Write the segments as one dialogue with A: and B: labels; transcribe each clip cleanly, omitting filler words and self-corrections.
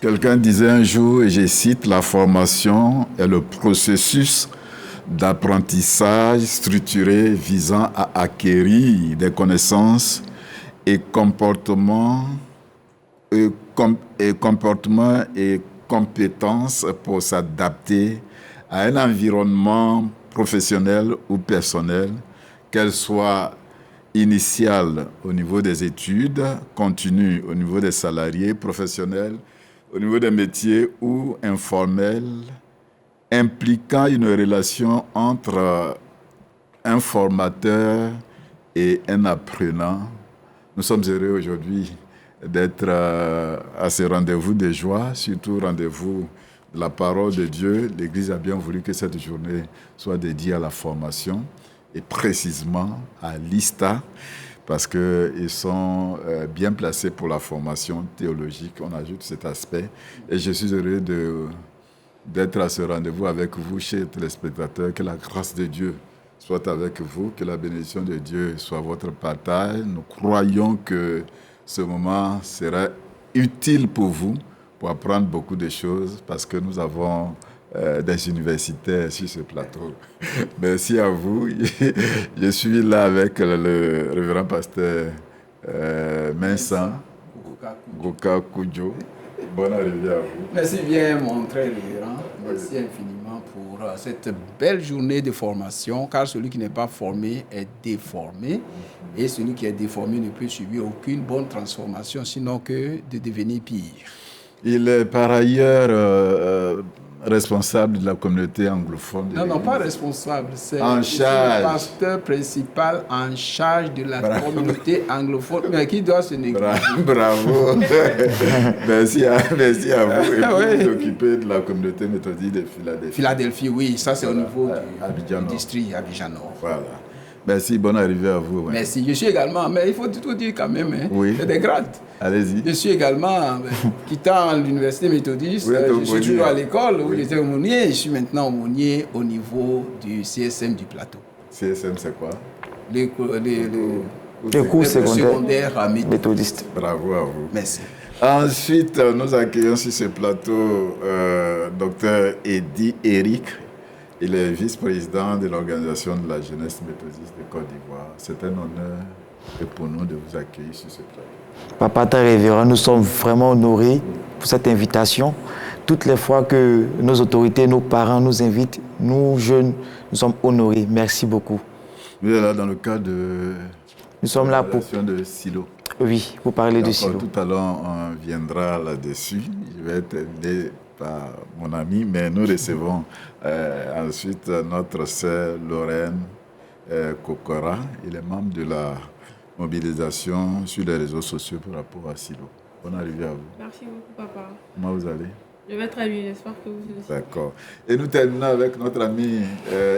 A: Quelqu'un disait un jour, et je cite, la formation est le processus d'apprentissage structuré visant à acquérir des connaissances et comportements et compétences pour s'adapter à un environnement professionnel ou personnel, qu'elle soit initiale au niveau des études, continue au niveau des salariés professionnels, au niveau des métiers ou informels, impliquant une relation entre un formateur et un apprenant. Nous sommes heureux aujourd'hui d'être à ce rendez-vous de joie, surtout rendez-vous de la parole de Dieu. L'Église a bien voulu que cette journée soit dédiée à la formation et précisément à l'ISTA, parce qu'ils sont bien placés pour la formation théologique. On ajoute cet aspect. Et je suis heureux d'être à ce rendez-vous avec vous, chers téléspectateurs. Que la grâce de Dieu soit avec vous, que la bénédiction de Dieu soit votre partage. Nous croyons que ce moment sera utile pour vous, pour apprendre beaucoup de choses, parce que nous avons des universitaires sur ce plateau. Merci à vous. Je suis là avec le révérend pasteur Vincent Goka Kudjo. Bonne arrivée à vous.
B: Merci bien, mon très révérend. Merci infiniment pour cette belle journée de formation, car celui qui n'est pas formé est déformé, et celui qui est déformé ne peut subir aucune bonne transformation, sinon que de devenir pire.
A: Il est par ailleurs responsable de la communauté anglophone.
B: Non, pas responsable, c'est
A: le
B: pasteur principal en charge de la communauté anglophone, mais qui doit se négliger.
A: Bravo. merci à vous. Et vous vous occupez de la communauté méthodiste de Philadelphie.
B: Philadelphie, oui, ça c'est au niveau
A: du
B: district Abidjan-Nord.
A: Voilà. Merci, bonne arrivée à vous. Ouais.
B: Merci. Je suis également, mais il faut tout dire quand même, hein.
A: Oui.
B: C'est des grades.
A: Allez-y.
B: Je suis également, quittant l'université méthodiste, je suis toujours à l'école où j'étais aumônier. Je suis maintenant aumônier au niveau du CSM du plateau.
A: CSM, c'est quoi?
B: Les
C: cours secondaires
B: méthodistes.
A: Bravo à vous.
B: Merci.
A: Ensuite, nous accueillons sur ce plateau Dr Eddy Eric. Il est vice-président de l'Organisation de la jeunesse méthodiste de Côte d'Ivoire. C'est un honneur pour nous de vous accueillir sur ce plateau.
C: Papa très révérend, nous sommes vraiment honorés pour cette invitation. Toutes les fois que nos autorités, nos parents nous invitent, nous jeunes, nous sommes honorés. Merci beaucoup.
A: Vous êtes là dans le cadre de...
C: Nous sommes là pour...
A: de Silo.
C: Oui, pour parler de Silo.
A: Tout à l'heure, on viendra là-dessus. Je vais être aidé par mon ami, mais nous recevons ensuite notre sœur Lorraine Kokora. Il est membre de la mobilisation sur les réseaux sociaux par rapport à Silo. Bonne arrivée à vous.
D: Merci beaucoup, papa.
A: Comment vous allez?
D: Je vais très bien, j'espère que vous aussi.
A: D'accord. Et nous terminons avec notre ami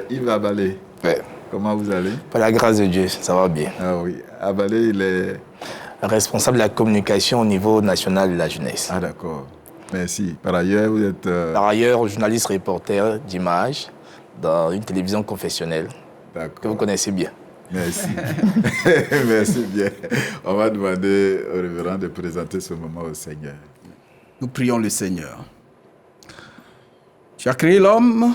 A: Yves Abalé.
E: Ouais.
A: Comment vous allez?
E: Par la grâce de Dieu, ça va bien.
A: Ah oui. Abalé, il est...
E: responsable de la communication au niveau national de la jeunesse.
A: Ah d'accord. Merci. Par ailleurs, vous êtes...
E: Par ailleurs, journaliste reporter d'images dans une télévision confessionnelle que vous connaissez bien.
A: Merci. Merci bien. On va demander au révérend de présenter ce moment au Seigneur.
B: Nous prions le Seigneur. Tu as créé l'homme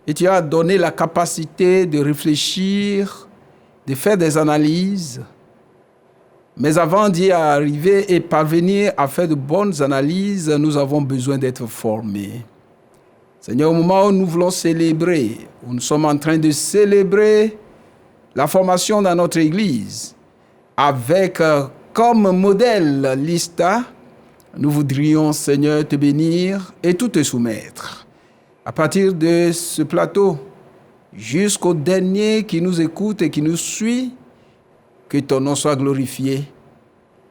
B: et tu as donné la capacité de réfléchir, de faire des analyses. Mais avant d'y arriver et parvenir à faire de bonnes analyses, nous avons besoin d'être formés. Seigneur, au moment où nous voulons célébrer, où nous sommes en train de célébrer la formation dans notre Église, avec comme modèle l'ISTA, nous voudrions, Seigneur, te bénir et tout te soumettre. À partir de ce plateau, jusqu'au dernier qui nous écoute et qui nous suit, que ton nom soit glorifié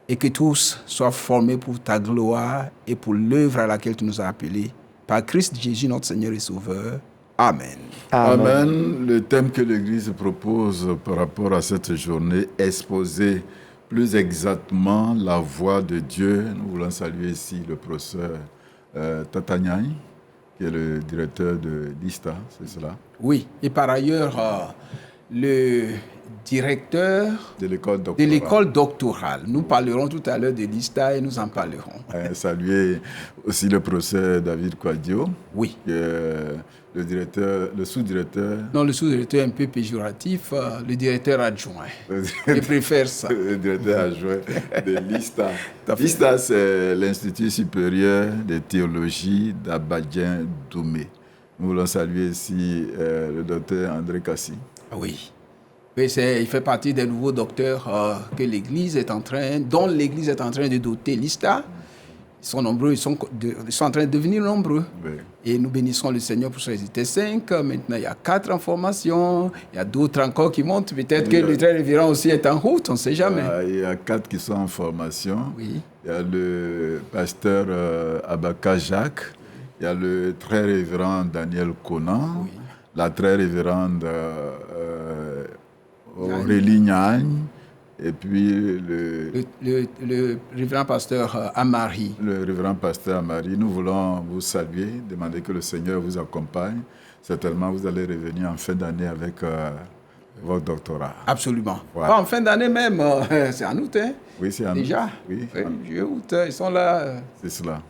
B: et que tous soient formés pour ta gloire et pour l'œuvre à laquelle tu nous as appelés. Par Christ Jésus, notre Seigneur et Sauveur. Amen.
A: Amen. Le thème que l'Église propose par rapport à cette journée, exposer plus exactement la voix de Dieu. Nous voulons saluer ici le professeur Tatanyai, qui est le directeur de l'ISTA, c'est cela?
B: Oui, et par ailleurs, le directeur
A: de
B: l'école doctorale. Nous parlerons tout à l'heure de l'ISTA et nous en parlerons.
A: Saluer aussi le professeur David Kouadio.
B: Oui.
A: Le sous-directeur.
B: Non, le sous-directeur un peu péjoratif, le directeur adjoint. Je préfère ça.
A: Le directeur adjoint de l'ISTA. L'ISTA, c'est l'Institut supérieur de théologie d'Abadien Doumé. Nous voulons saluer ici le docteur André Kassi.
B: Oui. Oui, il fait partie des nouveaux docteurs dont l'Église est en train de doter l'ISTA. Ils sont nombreux, ils sont en train de devenir nombreux. Oui. Et nous bénissons le Seigneur pour ça. Ils étaient 5, maintenant il y a 4 en formation, il y a d'autres encore qui montent. Peut-être que le très révérend aussi est en route, on ne sait jamais.
A: Il y a 4 qui sont en formation.
B: Oui.
A: Il y a le pasteur Abaka Jacques, il y a le très révérend Daniel Conan, oui. La très révérende Aurélie Nyagne, et puis
B: le révérend pasteur Amari.
A: Le révérend pasteur Amari, nous voulons vous saluer, demander que le Seigneur vous accompagne. Certainement, vous allez revenir en fin d'année avec votre doctorat.
B: Absolument. Voilà. En fin d'année même, c'est en août, hein?
A: Oui, c'est en août.
B: Déjà, oui, juillet, août, ils sont là.
A: C'est cela.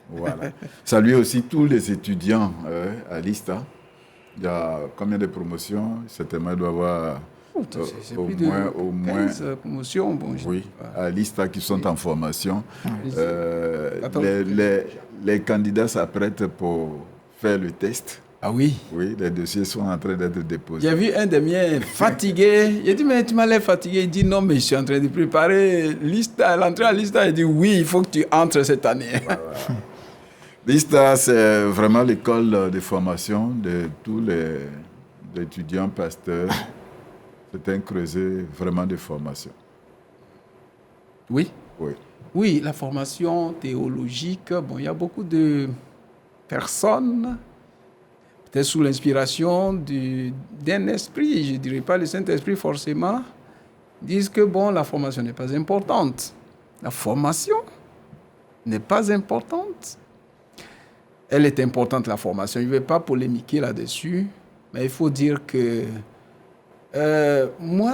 A: Voilà. Saluer aussi tous les étudiants à l'ISTA. Il y a combien de promotions? Certainement, il doit y avoir
B: c'est
A: au
B: plus
A: moins
B: 15 promotions. Bon,
A: oui, à l'ISTA qui sont en formation. Les candidats s'apprêtent pour faire le test.
B: Ah oui?
A: Oui, les dossiers sont en train d'être déposés.
B: J'ai vu un des miens fatigué. J'ai dit, mais tu m'as l'air fatigué. Il dit, non, mais je suis en train de préparer l'entrée à l'ISTA. Il dit, oui, il faut que tu entres cette année. Voilà.
A: L'ISTA, c'est vraiment l'école de formation de tous les étudiants pasteurs. C'est un creuset vraiment de formation.
B: Oui?
A: Oui.
B: Oui, la formation théologique, bon, il y a beaucoup de personnes, peut-être sous l'inspiration d'un esprit, je ne dirais pas le Saint-Esprit forcément, disent que bon, la formation n'est pas importante. La formation n'est pas importante. Elle est importante, la formation. Je ne vais pas polémiquer là-dessus, mais il faut dire que moi,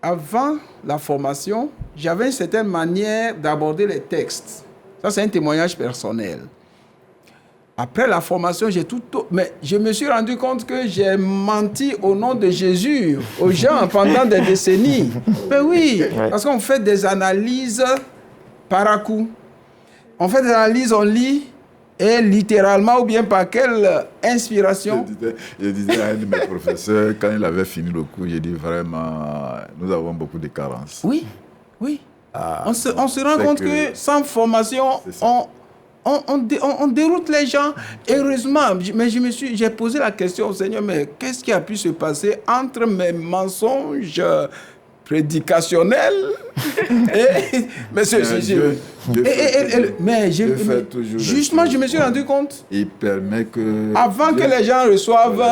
B: avant la formation, j'avais une certaine manière d'aborder les textes. Ça, c'est un témoignage personnel. Après la formation, mais je me suis rendu compte que j'ai menti au nom de Jésus aux gens pendant des décennies. Mais oui, parce qu'on fait des analyses par à coup. On fait des analyses, on lit, et littéralement, ou bien par quelle inspiration?
A: Je disais à un de mes professeurs, quand il avait fini le cours, j'ai dit vraiment, nous avons beaucoup de carences.
B: Oui, oui. On se rend compte que sans formation, on déroute les gens. Heureusement, mais j'ai posé la question au Seigneur, mais qu'est-ce qui a pu se passer entre mes mensonges prédicationnels justement, je me suis rendu compte.
A: Il permet que...
B: Avant que les gens reçoivent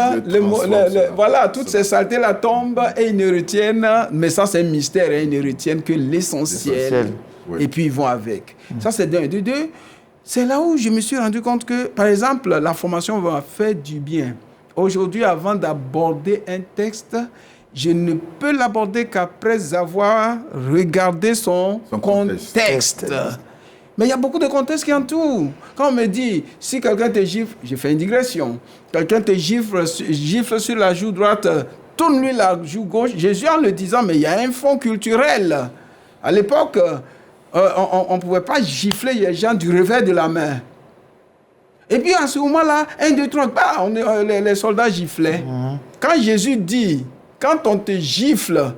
B: voilà, toutes ces saletés-là tombent et ils ne retiennent, mais ça c'est un mystère, hein, ils ne retiennent que l'essentiel. Oui. Et puis ils vont avec. Ça c'est d'un. De deux, c'est là où je me suis rendu compte que, par exemple, la formation va faire du bien. Aujourd'hui, avant d'aborder un texte, je ne peux l'aborder qu'après avoir regardé son contexte. Mais il y a beaucoup de contextes qui entourent. Quand on me dit, si quelqu'un te gifle, j'ai fait une digression, quelqu'un te gifle sur la joue droite, tourne-lui la joue gauche, Jésus en le disant, mais il y a un fond culturel. À l'époque, on ne pouvait pas gifler les gens du revers de la main. Et puis à ce moment-là, 1, 2, 3, les soldats giflaient. Quand Jésus dit, quand on te gifle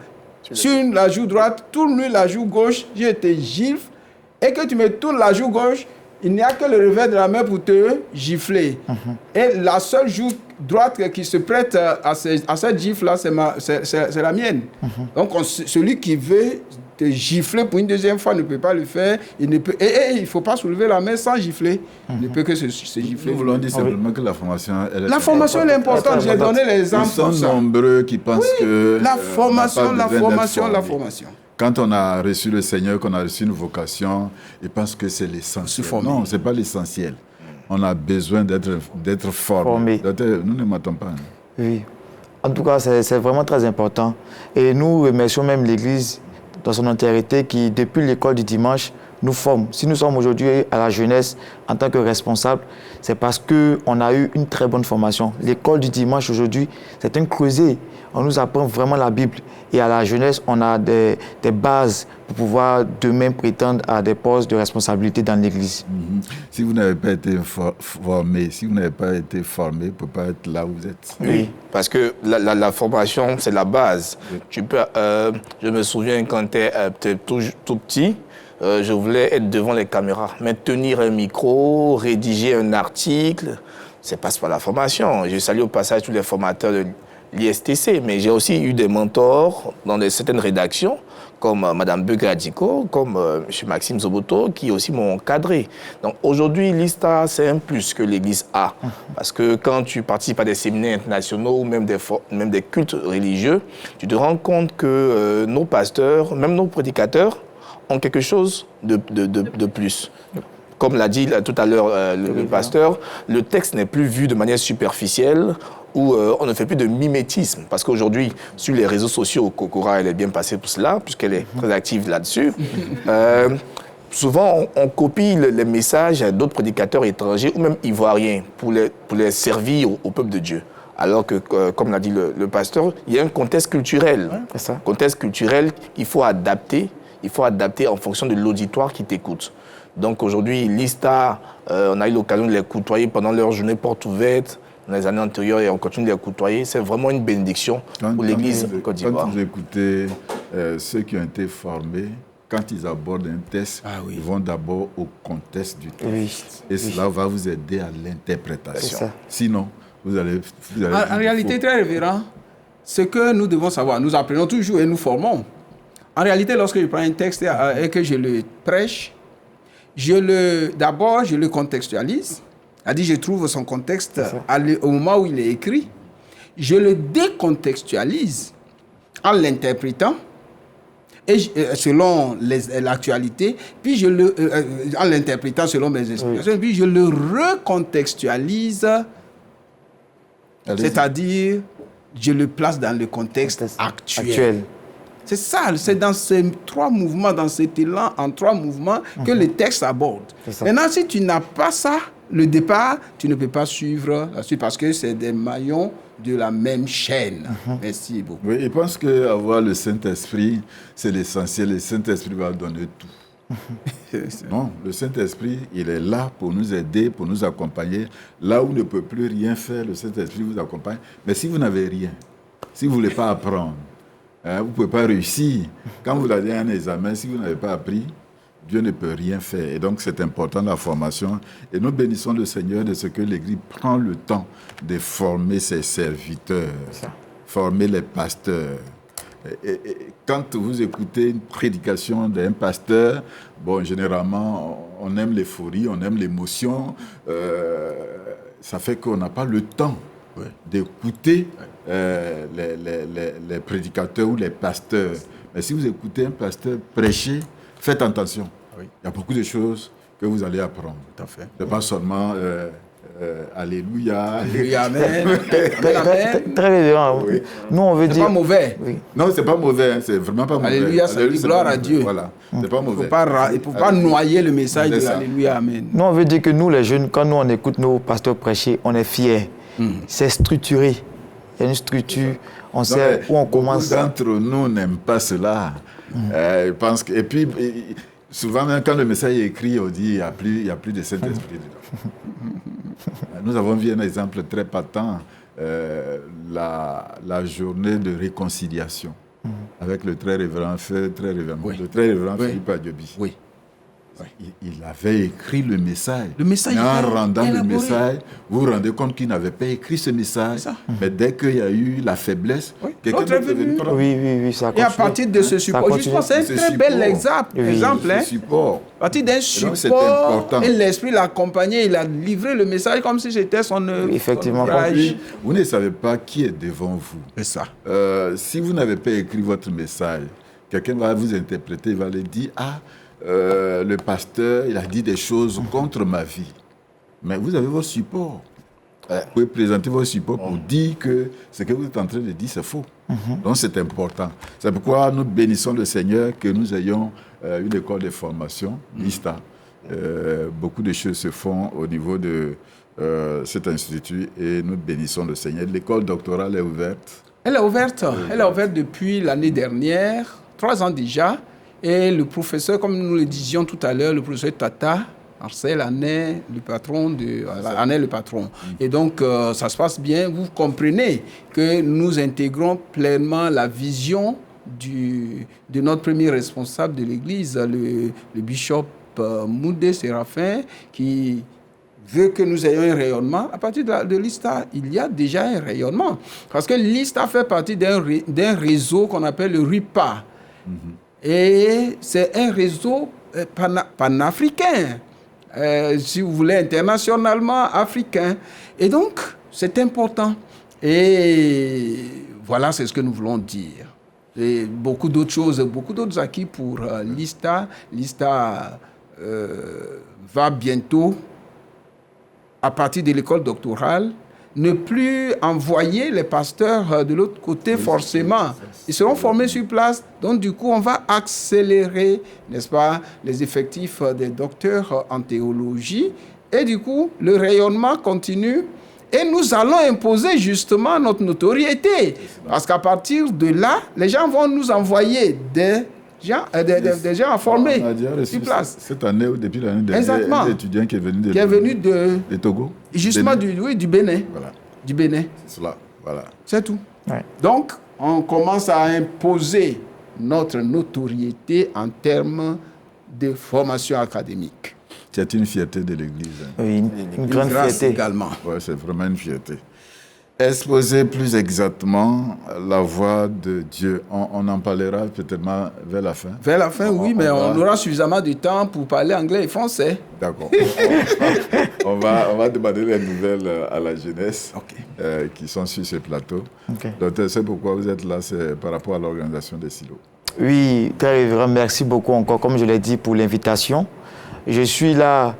B: sur la joue droite, tourne-lui la joue gauche, je te gifle, et que tu me tournes la joue gauche, il n'y a que le revers de la main pour te gifler. Et la seule joue droite qui se prête à cette gifle-là, c'est la mienne. Donc celui qui veut te gifler pour une deuxième fois ne peut pas le faire. Il ne peut, il ne faut pas soulever la main sans gifler. Il ne peut que se gifler.
A: Nous voulons dire simplement que la formation...
B: La formation est importante. J'ai donné l'exemple.
A: Ils sont nombreux qui pensent que...
B: La formation.
A: Quand on a reçu le Seigneur, qu'on a reçu une vocation, ils pensent que c'est l'essentiel. Non, ce n'est pas l'essentiel. On a besoin d'être formé. Nous ne m'attendons pas.
C: Oui. En tout cas, c'est vraiment très important. Et nous remercions même l'Église dans son entièreté qui, depuis l'école du dimanche, nous forme. Si nous sommes aujourd'hui à la jeunesse en tant que responsables, c'est parce qu'on a eu une très bonne formation. L'école du dimanche aujourd'hui, c'est un creuset. On nous apprend vraiment la Bible. Et à la jeunesse, on a des bases pour pouvoir demain prétendre à des postes de responsabilité dans l'Église.
A: Si vous n'avez pas été formé, vous ne pouvez pas être là où vous êtes.
E: Oui, parce que la formation, c'est la base. Oui. Je me souviens quand tu étais tout petit, je voulais être devant les caméras, mais tenir un micro, rédiger un article, c'est pas la formation. Je salue au passage tous les formateurs de l'ISTC, mais j'ai aussi eu des mentors dans certaines rédactions, comme Mme Begradiko, comme M. Maxime Zoboto, qui aussi m'ont encadré. Donc aujourd'hui, l'ISTA, c'est un plus que l'Église a. Parce que quand tu participes à des séminaires internationaux ou même des cultes religieux, tu te rends compte que nos pasteurs, même nos prédicateurs, ont quelque chose de plus. Comme l'a dit tout à l'heure le pasteur, le texte n'est plus vu de manière superficielle, où on ne fait plus de mimétisme. Parce qu'aujourd'hui, sur les réseaux sociaux, Kokora, elle est bien passée pour cela, puisqu'elle est très active là-dessus. Souvent, on copie les messages d'autres prédicateurs étrangers ou même ivoiriens pour les servir au peuple de Dieu. Alors que, comme l'a dit le pasteur, il y a un contexte culturel.
C: C'est ça.
E: Contexte culturel qu'il faut adapter. Il faut adapter en fonction de l'auditoire qui t'écoute. Donc aujourd'hui, l'ISTA, on a eu l'occasion de les côtoyer pendant leur journée porte ouverte dans les années antérieures et on continue de les côtoyer. C'est vraiment une bénédiction pour l'Église Côte d'Ivoire.
A: Quand vous écoutez ceux qui ont été formés, quand ils abordent un texte, ils vont d'abord au contexte du texte. Et cela va vous aider à l'interprétation. Sinon, vous allez
B: en réalité, très révérend, ce que nous devons savoir, nous apprenons toujours et nous formons. En réalité, lorsque je prends un texte et que je le prêche, d'abord, je le contextualise. C'est-à-dire, je trouve son contexte au moment où il est écrit. Je le décontextualise en l'interprétant et selon l'actualité, puis en l'interprétant selon mes explications, puis je le recontextualise, c'est-à-dire, je le place dans le contexte actuel. C'est ça, c'est dans ces trois mouvements, dans cet élan en trois mouvements que le texte aborde. Maintenant, si tu n'as pas ça, le départ, tu ne peux pas suivre la suite parce que c'est des maillons de la même chaîne. Merci beaucoup.
A: Oui, je pense qu'avoir le Saint-Esprit, c'est l'essentiel. Le Saint-Esprit va donner tout. Non, le Saint-Esprit, il est là pour nous aider, pour nous accompagner. Là où on ne peut plus rien faire, le Saint-Esprit vous accompagne. Mais si vous n'avez rien, si vous ne voulez pas apprendre, vous ne pouvez pas réussir. Quand vous avez un examen, si vous n'avez pas appris, Dieu ne peut rien faire. Et donc, c'est important la formation. Et nous bénissons le Seigneur de ce que l'Église prend le temps de former ses serviteurs, former les pasteurs. Et quand vous écoutez une prédication d'un pasteur, bon, généralement, on aime l'euphorie, on aime l'émotion. Ça fait qu'on n'a pas le temps d'écouter les prédicateurs ou les pasteurs. Mais si vous écoutez un pasteur prêcher, faites attention. Il y a beaucoup de choses que vous allez apprendre.
B: Tout à fait.
A: Ce n'est pas seulement Alléluia.
B: Alléluia, Amen.
C: Très bien. Oui. Nous, on veut dire.
B: C'est pas mauvais.
C: Oui.
A: Non, c'est pas mauvais. C'est vraiment pas mauvais.
B: Alléluia, ça dit gloire à Dieu.
A: Voilà. C'est pas mauvais.
B: Il ne faut pas noyer le message de l'Alléluia, Amen.
C: Nous, on veut dire que nous, les jeunes, quand nous, on écoute nos pasteurs prêcher, on est fiers. C'est structuré. Il y a une structure. On sait où on commence.
A: Beaucoup d'entre nous n'aiment pas cela. Je pense que, et puis, souvent, même quand le message est écrit, on dit qu'il n'y a plus de Saint-Esprit dedans. Nous avons vu un exemple très patent, la journée de réconciliation avec le très révérend Philippe Adjobi.
B: Oui.
A: Il avait écrit le message.
B: Le message.
A: Et en rendant le message, vous vous rendez compte qu'il n'avait pas écrit ce message. Mais dès qu'il y a eu la faiblesse, quelqu'un est venu prendre.
C: Oui, ça continue.
B: Et à partir de ce support, justement, c'est un très bel exemple. À partir d'un support, et l'Esprit l'a accompagné, il a livré le message comme si c'était son œuvre.
C: Effectivement.
A: Vous ne savez pas qui est devant vous.
B: C'est ça.
A: Si vous n'avez pas écrit votre message, quelqu'un va vous interpréter, il va le dire, le pasteur, il a dit des choses contre ma vie. Mais vous avez vos supports. Vous pouvez présenter vos supports pour dire que ce que vous êtes en train de dire, c'est faux. Donc, c'est important. C'est pourquoi nous bénissons le Seigneur que nous ayons une école de formation, l'ISTA. Beaucoup de choses se font au niveau de cet institut et nous bénissons le Seigneur. L'école doctorale est ouverte.
B: Elle est ouverte. Elle est ouverte depuis l'année dernière, 3 ans déjà. Et le professeur, comme nous le disions tout à l'heure, le professeur Tata, Marcel en est le patron. Et donc, ça se passe bien. Vous comprenez que nous intégrons pleinement la vision de notre premier responsable de l'Église, le bishop Moudé Séraphin, qui veut que nous ayons un rayonnement. À partir de l'ISTA, il y a déjà un rayonnement. Parce que l'ISTA fait partie d'un réseau qu'on appelle le RIPA. Et c'est un réseau panafricain. Si vous voulez, internationalement africain. Et donc, c'est important. Et voilà, c'est ce que nous voulons dire. Et beaucoup d'autres choses, beaucoup d'autres acquis pour l'ISTA. L'ISTA va bientôt, à partir de l'école doctorale, ne plus envoyer les pasteurs de l'autre côté forcément. Ils seront formés sur place. Donc, du coup, on va accélérer, n'est-ce pas, les effectifs des docteurs en théologie. Et du coup, le rayonnement continue. Et nous allons imposer justement notre notoriété. Parce qu'à partir de là, les gens vont nous envoyer des gens à former sur place.
A: Cette année, depuis l'année dernière, un étudiant qui est venu de Togo.
B: Justement, du Bénin.
A: Voilà.
B: Du Bénin.
A: C'est cela, voilà.
B: C'est tout.
C: Ouais.
B: Donc, on commence à imposer notre notoriété en termes de formation académique.
A: C'est une fierté de l'Église.
C: Oui, une grande fierté
B: également.
A: Oui, c'est vraiment une fierté. Exposer plus exactement la voix de Dieu. On en parlera peut-être vers la fin.
B: Vers la fin, oui, mais on aura suffisamment de temps pour parler anglais et français.
A: D'accord. on va demander les nouvelles à la jeunesse qui sont sur ce plateau. Docteur, c'est pourquoi vous êtes là, c'est par rapport à l'organisation des silos.
C: Oui, très révérend, merci beaucoup encore, comme je l'ai dit, pour l'invitation. Je suis là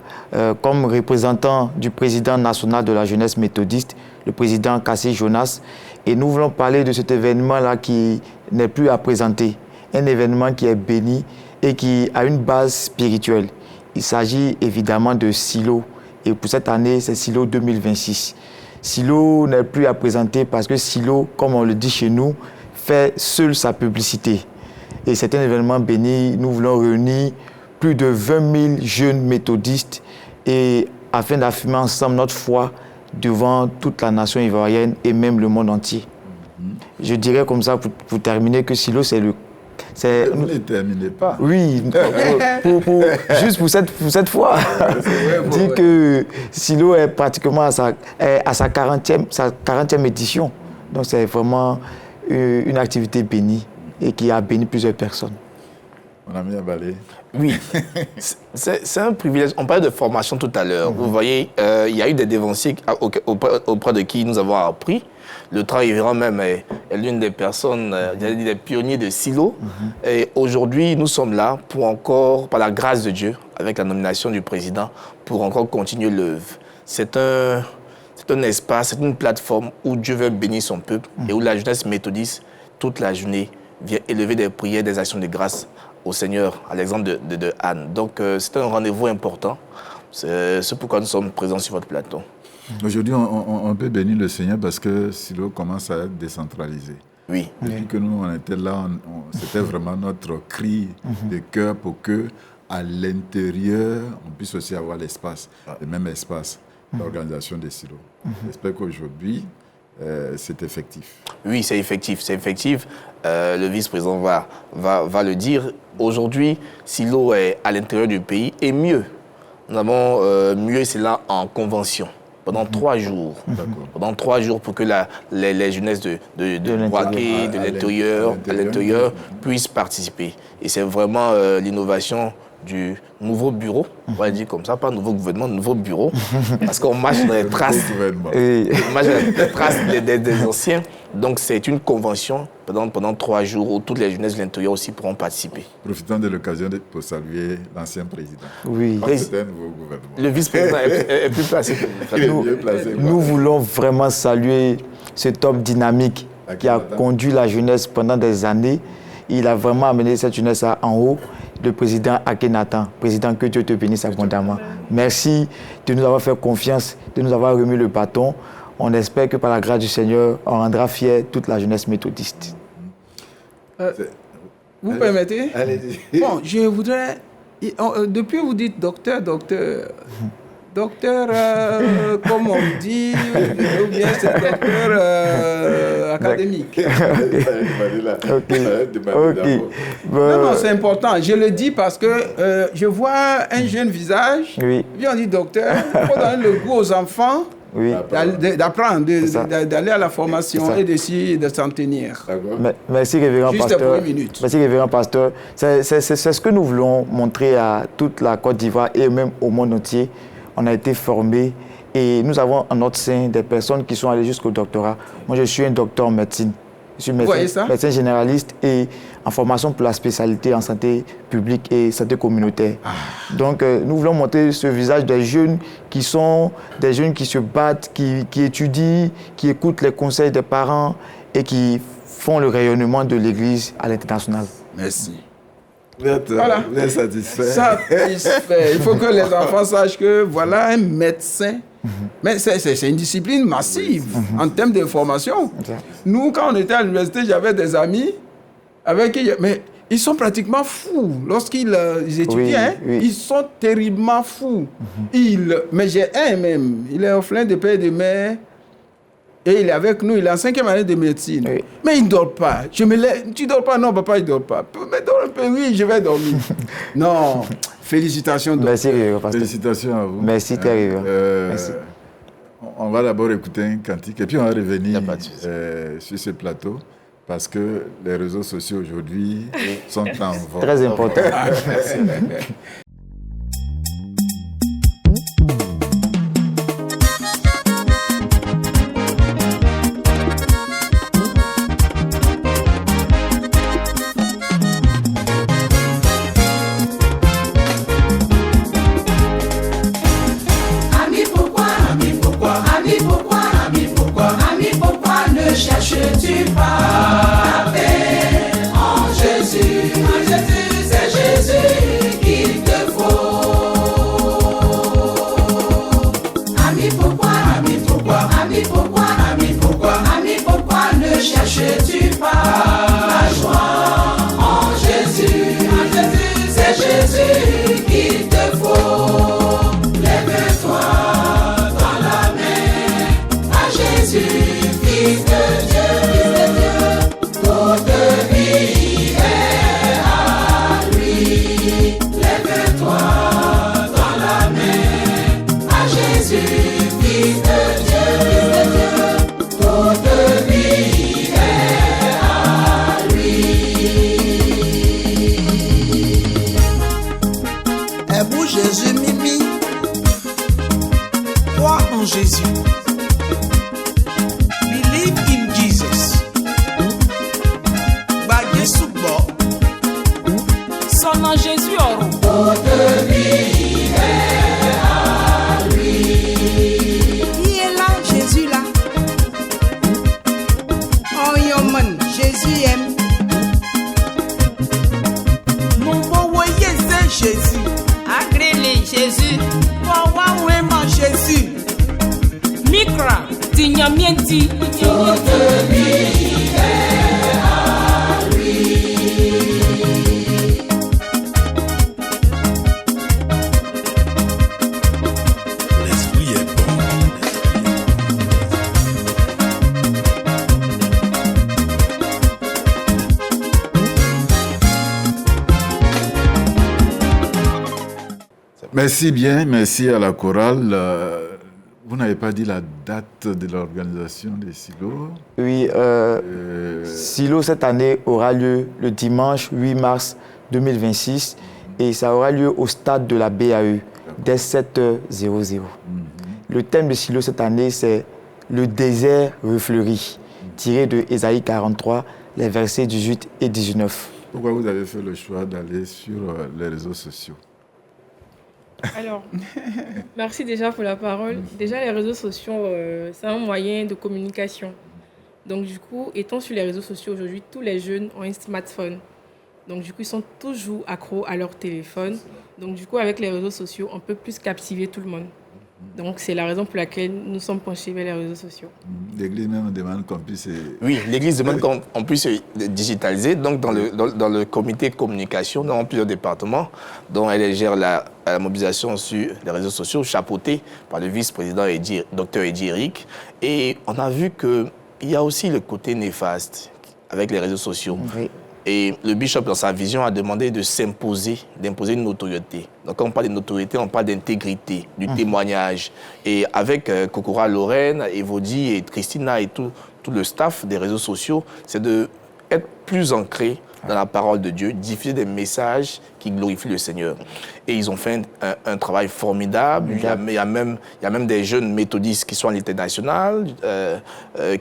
C: comme représentant du président national de la jeunesse méthodiste, le président Cassé Jonas, et nous voulons parler de cet événement-là qui n'est plus à présenter, un événement qui est béni et qui a une base spirituelle. Il s'agit évidemment de Silo, et pour cette année, c'est Silo 2026. Silo n'est plus à présenter parce que Silo, comme on le dit chez nous, fait seul sa publicité. Et c'est un événement béni, nous voulons réunir plus de 20 000 jeunes méthodistes et afin d'affirmer ensemble notre foi devant toute la nation ivoirienne et même le monde entier. Je dirais comme ça, pour terminer, que Silo, c'est le...
A: Vous ne terminez pas.
C: Oui, juste pour cette fois. Dire que Silo est pratiquement à sa 40e édition. Donc c'est vraiment une activité bénie et qui a béni plusieurs personnes.
A: Mon ami Abalé.
E: Oui, c'est un privilège. On parlait de formation tout à l'heure. Vous voyez, il y a eu des dévanciers auprès de qui nous avons appris. Le travail même est l'une des personnes, des pionniers de Silo. Et aujourd'hui, nous sommes là pour encore, par la grâce de Dieu, avec la nomination du président, pour encore continuer l'œuvre. C'est un espace, c'est une plateforme où Dieu veut bénir son peuple et où la jeunesse méthodiste, toute la journée, vient élever des prières, des actions de grâce au Seigneur, à l'exemple de Anne. Donc, c'est un rendez-vous important. C'est pourquoi nous sommes présents sur votre plateau.
A: Aujourd'hui, on peut bénir le Seigneur parce que Silo commence à être décentralisé.
E: Oui.
A: Depuis que nous, on était là, c'était vraiment notre cri de cœur pour que, à l'intérieur, on puisse aussi avoir l'espace, le même espace d'organisation des silos. J'espère qu'aujourd'hui, c'est effectif.
E: Oui, c'est effectif. C'est effectif. Le vice-président va le dire. Aujourd'hui, Silo est à l'intérieur du pays et mieux. Nous avons mieux, c'est là en convention. Pendant 3 jours. Pendant 3 jours pour que les jeunesses de l'intérieur puissent participer. Et c'est vraiment l'innovation du nouveau bureau, on va dire comme ça, pas nouveau gouvernement, nouveau bureau, parce qu'on marche dans les traces, on marche dans les traces des anciens. Donc c'est une convention pendant 3 jours où toutes les jeunesses de l'intérieur aussi pourront participer.
A: Profitons de l'occasion pour saluer l'ancien président.
C: Oui.
A: C'est un nouveau gouvernement.
E: Le vice-président est plus placé.
C: Nous voulons vraiment saluer cet homme dynamique qui a conduit la jeunesse pendant des années. Il a vraiment amené cette jeunesse en haut. Le président Akhenaten, président, que Dieu te bénisse abondamment. Merci de nous avoir fait confiance, de nous avoir remis le bâton. On espère que par la grâce du Seigneur, on rendra fier toute la jeunesse méthodiste.
B: Vous permettez?
A: Allez-y.
B: Bon, je voudrais... Depuis vous dites docteur, comme on dit, ou bien c'est docteur académique. Non, c'est important. Je le dis parce que je vois un jeune visage,
C: Oui.
B: puis on dit docteur, il faut donner le goût aux enfants
C: Oui.
B: d'apprendre, d'aller à la formation
C: C'est ça.
B: et de s'en tenir.
C: Merci, révérend
B: Juste
C: pasteur.
B: pour une minute.
C: Merci, révérend pasteur. C'est ce que nous voulons montrer à toute la Côte d'Ivoire et même au monde entier. On a été formés et nous avons en notre sein des personnes qui sont allées jusqu'au doctorat. Moi, je suis un docteur en médecine. Je suis médecin généraliste et en formation pour la spécialité en santé publique et santé communautaire. Donc, nous voulons montrer ce visage des jeunes qui sont des jeunes qui se battent, qui étudient, qui écoutent les conseils des parents et qui font le rayonnement de l'Église à l'international.
B: Merci.
A: Voilà. Vous êtes satisfait.
B: Satisfait. Il faut que les enfants sachent que voilà un médecin. Mais c'est une discipline massive en termes d'information. Nous, quand on était à l'université, j'avais des amis avec qui... Mais ils sont pratiquement fous. Lorsqu'ils étudient,
C: Oui.
B: ils sont terriblement fous. Mais j'ai un même. Il est orphelin de père et de mère. Et il est avec nous, il est en 5e année de médecine. Oui. Mais il ne dort pas. Je me lève, tu ne dors pas? Non, papa, il ne dort pas. Mais dors un peu, oui, je vais dormir. Non, félicitations.
C: Merci, pasteur.
A: Félicitations à vous.
C: Merci, très Merci.
A: On va d'abord écouter un cantique et puis on va revenir sur ce plateau parce que les réseaux sociaux aujourd'hui sont en vogue.
C: Très important.
A: Merci.
F: Cherches-tu pas la paix en Jésus? En Jésus, c'est Jésus qu'il te faut. Ami, pourquoi? Ami, pourquoi? Ami, pourquoi? Ami, pourquoi? Ami, pourquoi ne cherches-tu pas la joie en Jésus? En Jésus, c'est Jésus qu'il te faut. Lève-toi dans la main à Jésus. Fils de Dieu, toute vie est à lui. Lève-toi dans la main à Jésus, Fils de Dieu, toute vie est à lui.
G: Et pour Jésus, Mimi, crois en Jésus.
F: Jésus aura toute vie est à lui.
H: Qui est là, Jésus là? Oh Yoman, Jésus aime.
G: Mon beau voyer c'est Jésus.
F: Agrélé Jésus.
G: Wawa vraiment Jésus.
F: Mikra, Tinyamienti. Toute vie est à lui.
A: Merci bien, merci à la chorale. Vous n'avez pas dit la date de l'organisation des silos?
C: Oui, Silo cette année aura lieu le dimanche 8 mars 2026 et ça aura lieu au stade de la BAE dès 7h00. Le thème de Silo cette année, c'est le désert refleuri, tiré de Ésaïe 43, les versets 18 et 19.
A: Pourquoi vous avez fait le choix d'aller sur les réseaux sociaux?
D: Alors, merci déjà pour la parole. Déjà, les réseaux sociaux, c'est un moyen de communication. Donc, du coup, étant sur les réseaux sociaux aujourd'hui, tous les jeunes ont un smartphone. Donc, du coup, ils sont toujours accros à leur téléphone. Donc, du coup, avec les réseaux sociaux, on peut plus captiver tout le monde. Donc, c'est la raison pour laquelle nous sommes penchés vers les réseaux sociaux.
A: L'Église même demande qu'on puisse...
E: Oui, l'Église demande qu'on puisse digitaliser. Donc, dans le comité communication, nous avons plusieurs départements dont elle gère la mobilisation sur les réseaux sociaux, chapeautée par le vice-président Dr Eddy Eric. Et on a vu qu'il y a aussi le côté néfaste avec les réseaux sociaux.
C: Oui.
E: Et le bishop, dans sa vision, a demandé de s'imposer, d'imposer une notoriété. Donc, quand on parle de notoriété, on parle d'intégrité, du témoignage. Et avec Kokora Lorraine, Evody et Christina et tout le staff des réseaux sociaux, c'est d'être plus ancré dans la parole de Dieu, diffuser des messages qui glorifient le Seigneur. Et ils ont fait un travail formidable. Il y a même des jeunes méthodistes qui sont à l'international,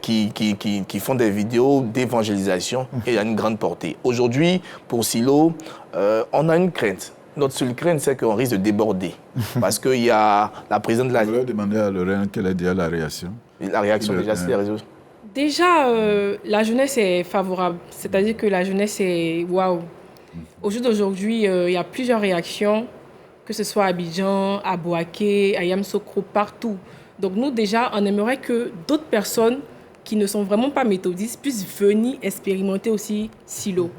E: qui font des vidéos d'évangélisation et il y a une grande portée. Aujourd'hui, pour Silo, on a une crainte. Notre seule crainte, c'est qu'on risque de déborder. Parce qu'il y a la présidente de la...
A: Je voulais demander à Lorraine quelle est déjà la réaction.
E: La réaction déjà sur les réseaux.
D: Déjà, la jeunesse est favorable. C'est-à-dire que la jeunesse est waouh. Au jour d'aujourd'hui, il y a plusieurs réactions, que ce soit à Abidjan, à Bouaké, à Yamoussoukro, partout. Donc nous, déjà, on aimerait que d'autres personnes qui ne sont vraiment pas méthodistes puissent venir expérimenter aussi Silo.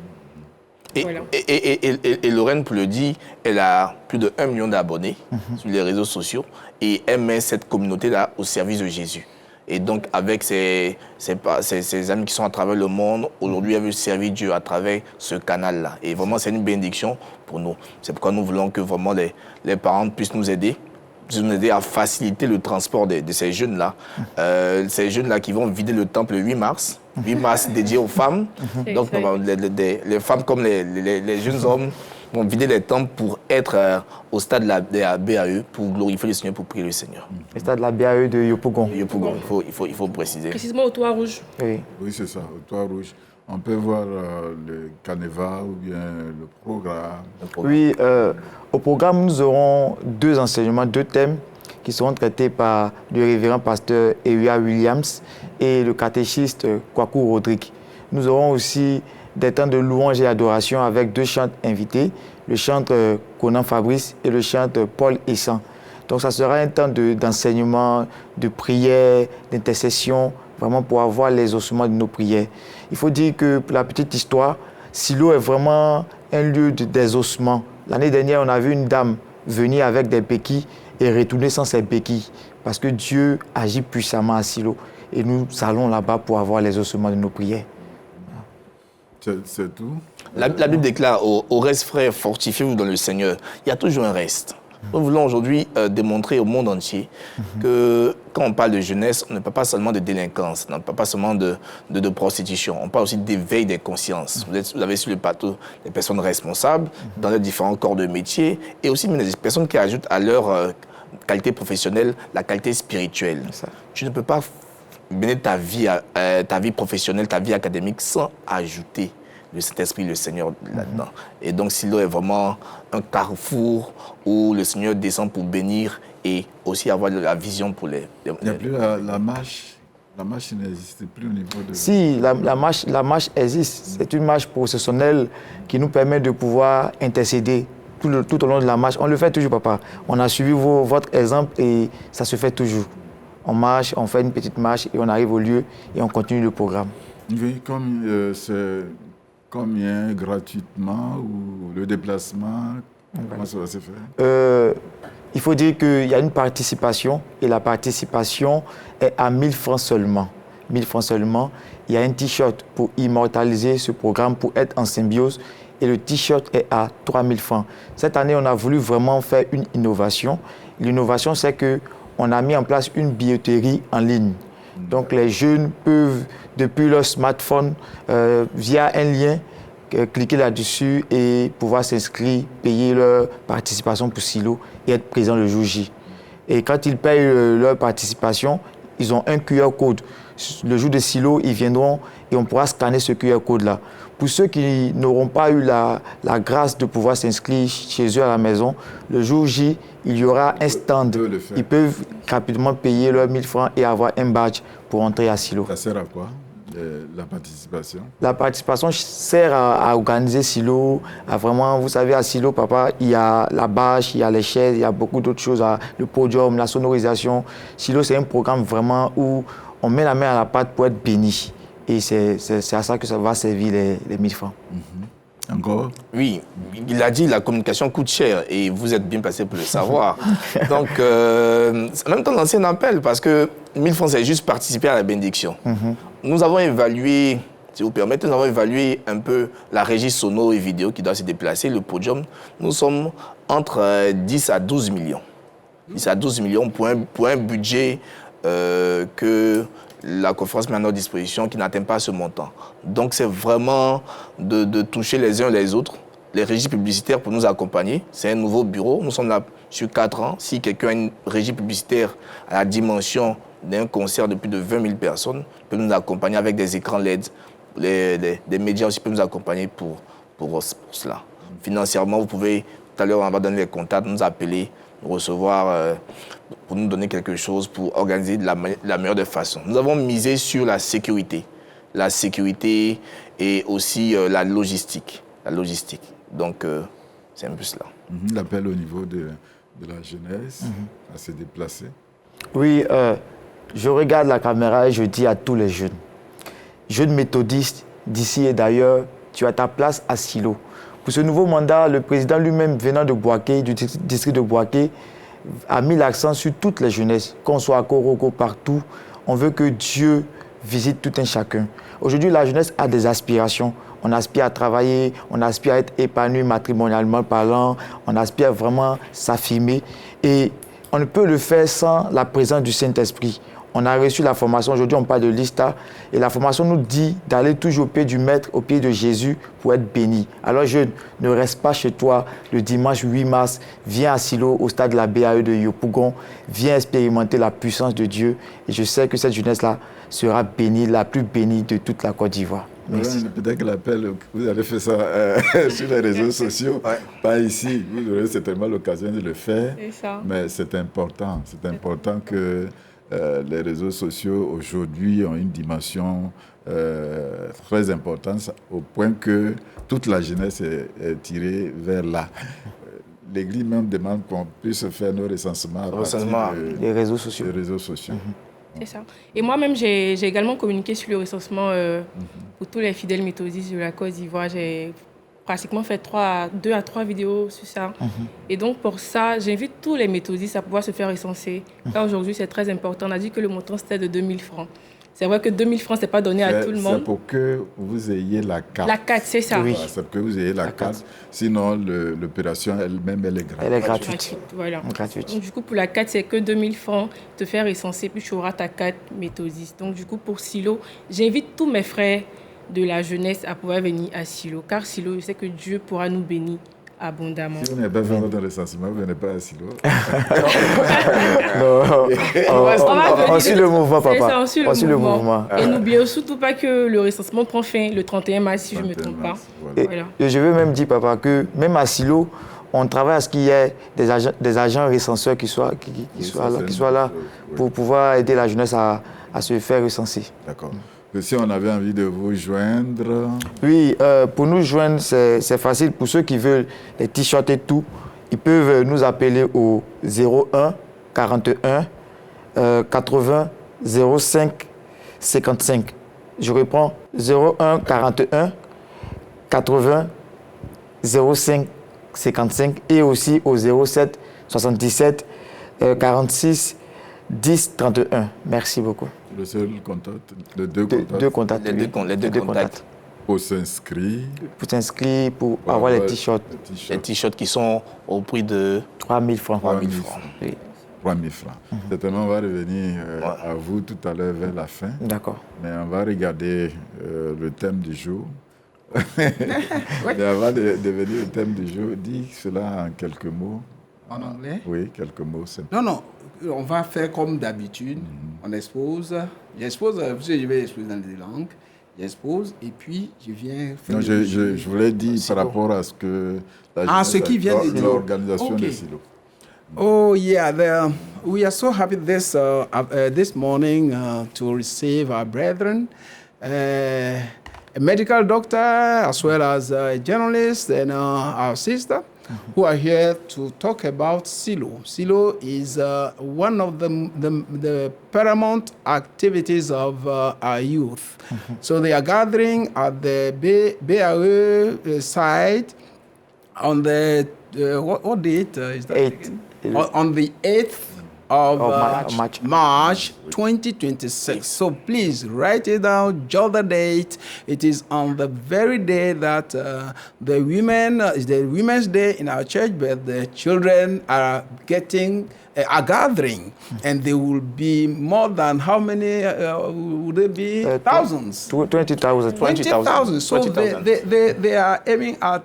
D: Voilà.
E: Et Lorraine, pour le dire, elle a plus de 1 million d'abonnés sur les réseaux sociaux et elle met cette communauté-là au service de Jésus. Et donc, avec ses amis qui sont à travers le monde, aujourd'hui, elle veut servir Dieu à travers ce canal-là. Et vraiment, c'est une bénédiction pour nous. C'est pourquoi nous voulons que vraiment les parents puissent nous aider à faciliter le transport de ces jeunes-là. Ces jeunes-là qui vont vider le temple le 8 mars. 8 mars dédié aux femmes. Donc, les femmes comme les jeunes hommes vont vider les temples pour être au stade de la BAE, pour glorifier le Seigneur, pour prier le Seigneur.
C: Le stade de la BAE de Yopougon.
E: Yopougon, il faut préciser.
D: Précisément au Toit Rouge.
A: Oui, c'est ça, au Toit Rouge. On peut voir le canevas ou bien le programme.
C: Oui, au programme, nous aurons 2 enseignements, 2 thèmes qui seront traités par le révérend pasteur Ewa Williams et le catéchiste Kwaku Rodrigue. Nous aurons aussi des temps de louange et adoration avec 2 chantres invités, le chantre Conan Fabrice et le chantre Paul Essan. Donc ça sera un temps d'enseignement, de prière, d'intercession, vraiment pour avoir les ossements de nos prières. Il faut dire que pour la petite histoire, Silo est vraiment un lieu des ossements. L'année dernière, on a vu une dame venir avec des béquilles et retourner sans ses béquilles parce que Dieu agit puissamment à Silo. Et nous allons là-bas pour avoir les ossements de nos prières.
A: C'est tout.
E: La Bible déclare au reste, frères, fortifiez-vous dans le Seigneur. Il y a toujours un reste. Nous voulons aujourd'hui démontrer au monde entier que quand on parle de jeunesse, on ne parle pas seulement de délinquance, on ne parle pas seulement de prostitution, on parle aussi d'éveil des consciences. Vous avez sur le plateau des personnes responsables dans les différents corps de métier et aussi des personnes qui ajoutent à leur qualité professionnelle la qualité spirituelle. Tu ne peux pas mener ta vie professionnelle, ta vie académique sans ajouter le Saint-Esprit, le Seigneur là-dedans. Et donc, Silo est vraiment un carrefour où le Seigneur descend pour bénir et aussi avoir de la vision pour les...
A: Il n'y a plus la marche. La marche n'existe plus au niveau de...
C: Si, la marche existe. C'est une marche processionnelle qui nous permet de pouvoir intercéder tout au long de la marche. On le fait toujours, papa. On a suivi votre exemple et ça se fait toujours. On marche, on fait une petite marche et on arrive au lieu et on continue le programme.
A: Oui, comme c'est combien gratuitement ou le déplacement, comment ça va se faire?
C: Il faut dire qu'il y a une participation et la participation est à 1000 francs seulement. 1000 francs seulement. Il y a un t-shirt pour immortaliser ce programme, pour être en symbiose et le t-shirt est à 3000 francs. Cette année, on a voulu vraiment faire une innovation. L'innovation, c'est qu'on a mis en place une billetterie en ligne. Donc les jeunes peuvent, depuis leur smartphone, via un lien cliquer là-dessus et pouvoir s'inscrire, payer leur participation pour Silo et être présent le jour J. Et quand ils payent leur participation, ils ont un QR code. Le jour de Silo, ils viendront et on pourra scanner ce QR code-là. Pour ceux qui n'auront pas eu la grâce de pouvoir s'inscrire chez eux à la maison, le jour J, il y aura un stand. Ils peuvent rapidement payer leurs 1000 francs et avoir un badge pour entrer à Silo.
A: Ça sert à quoi, la participation? La
C: participation sert à organiser Silo, à vraiment, vous savez, à Silo, papa, il y a la bâche, il y a les chaises, il y a beaucoup d'autres choses, le podium, la sonorisation. Silo, c'est un programme vraiment où on met la main à la pâte pour être béni. Et c'est à ça que ça va servir les 1000 francs.
A: Encore?
E: Oui, il a dit la communication coûte cher et vous êtes bien placé pour le savoir. Donc, en même temps, l'ancien appel, parce que 1000 francs, c'est juste participer à la bénédiction. Nous avons évalué, si vous permettez, nous avons évalué un peu la régie sonore et vidéo qui doit se déplacer, le podium. Nous sommes entre 10 à 12 millions. 10 à 12 millions pour un budget que la conférence met à notre disposition qui n'atteint pas ce montant. Donc c'est vraiment de toucher les uns les autres, les régies publicitaires pour nous accompagner. C'est un nouveau bureau, nous sommes là sur 4 ans. Si quelqu'un a une régie publicitaire à la dimension d'un concert de plus de 20 000 personnes, peut nous accompagner avec des écrans LED. Les médias aussi peuvent nous accompagner pour cela. Financièrement, vous pouvez, tout à l'heure on va donner les contacts, nous appeler, nous recevoir pour nous donner quelque chose, pour organiser de la meilleure des façons. Nous avons misé sur la sécurité et aussi la logistique. Donc, c'est un peu cela.
A: L'appel au niveau de la jeunesse à se déplacer.
C: Oui, je regarde la caméra et je dis à tous les jeunes méthodistes d'ici et d'ailleurs, tu as ta place à Silo. Pour ce nouveau mandat, le président lui-même venant de Boaké, du district de Boaké, a mis l'accent sur toutes les jeunesses, qu'on soit à Koroko, partout. On veut que Dieu visite tout un chacun. Aujourd'hui, la jeunesse a des aspirations. On aspire à travailler, on aspire à être épanoui matrimonialement parlant, on aspire vraiment à s'affirmer. Et on ne peut le faire sans la présence du Saint-Esprit. On a reçu la formation, aujourd'hui on parle de l'ISTA, et la formation nous dit d'aller toujours au pied du Maître, au pied de Jésus, pour être béni. Alors jeune, ne reste pas chez toi le dimanche 8 mars, viens à Silo, au stade de la BAE de Yopougon, viens expérimenter la puissance de Dieu, et je sais que cette jeunesse-là sera bénie, la plus bénie de toute la Côte d'Ivoire. Merci.
A: Peut-être que l'appel, vous allez faire ça sur les réseaux sociaux, pas ici. Vous aurez certainement l'occasion de le faire, mais c'est important que les réseaux sociaux aujourd'hui ont une dimension très importante au point que toute la jeunesse est tirée vers là. L'Église même demande qu'on puisse faire nos recensements à partir
C: des réseaux sociaux.
D: C'est ça. Et moi-même, j'ai également communiqué sur le recensement pour tous les fidèles méthodistes de la Côte d'Ivoire. J'ai pratiquement fait 2 à 3 vidéos sur ça. Et donc, pour ça, j'invite tous les méthodistes à pouvoir se faire recenser. Car aujourd'hui, c'est très important. On a dit que le montant, c'était de 2000 francs. C'est vrai que 2000 francs, ce n'est pas donné à tout le monde.
A: C'est pour que vous ayez la carte.
D: La carte, c'est ça.
A: Oui. C'est pour que vous ayez la carte. Sinon, l'opération elle-même, elle est gratuite.
C: Elle est gratuite.
D: Voilà.
C: Gratuite.
D: Donc, du coup, pour la carte, c'est que 2000 francs, te faire recenser, puis tu auras ta carte méthodiste. Donc, du coup, pour Silo, j'invite tous mes frères de la jeunesse à pouvoir venir à Silo. Car Silo, je sais que Dieu pourra nous bénir abondamment.
A: Si vous n'avez pas fait votre recensement, vous ne venez pas à Silo.
C: On suit le mouvement, papa.
D: On suit le mouvement. Et n'oubliez surtout pas que le recensement prend fin le 31 mars, si je ne me trompe pas.
C: Voilà. Et je veux même dire, papa, que même à Silo, on travaille à ce qu'il y ait des agents recenseurs qui soient là pour pouvoir aider la jeunesse à se faire recenser.
A: D'accord. Si on avait envie de vous joindre...
C: Oui, pour nous joindre, c'est facile. Pour ceux qui veulent les t-shirts et tout, ils peuvent nous appeler au 01 41 80 05 55. Je reprends 01 41 80 05 55 et aussi au 07 77 46 10 31. Merci beaucoup.
A: Le seul contact, les deux contacts.
E: Les deux contacts.
A: Pour s'inscrire.
C: Pour s'inscrire, pour avoir les t-shirts.
E: Les t-shirts qui sont au prix de
C: 3 000 francs.
E: 3 000 francs.
C: Oui.
A: 3 000 francs. Certainement, on va revenir à vous tout à l'heure vers la fin.
C: D'accord.
A: Mais on va regarder le thème du jour. Mais avant de venir au thème du jour, dis cela en quelques mots.
B: En anglais?
A: Oui, quelques mots.
B: Non, on va faire comme d'habitude. On expose. J'expose, parce que je vais exposer dans les langues. J'expose et puis je viens faire...
A: Non, je voulais dire par rapport à ce que...
B: ce qui vient de dire.
A: L'organisation
B: Okay.
A: des silos.
B: Oh yeah, we are so happy this morning to receive our brethren, a medical doctor as well as a journalist and our sister who are here to talk about Silo. Silo is one of the paramount activities of our youth. So they are gathering at the BAE site on the what date is that?
C: 8th.
B: Again? On the 8th of March 2026. So please write it down, jot the date. It is on the very day that the women is the Women's Day in our church, but the children are gathering, and there will be more than how many would there be? Thousands.
C: 20,000.
B: 20,000. So
E: 20,000.
B: they are aiming at,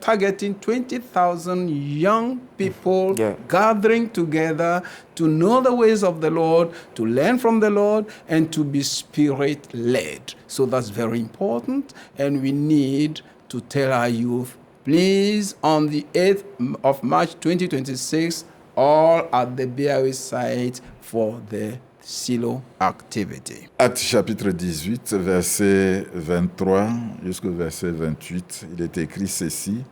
B: targeting 20,000 young people gathering together to know the ways of the Lord, to learn from the Lord, and to be spirit-led. So that's very important, and we need to tell our youth, please, on the 8th of March 2026, all at the BAE site for the Silo activity.
A: Acte chapitre 18, verset 23 jusqu'au verset 28, il est écrit ceci.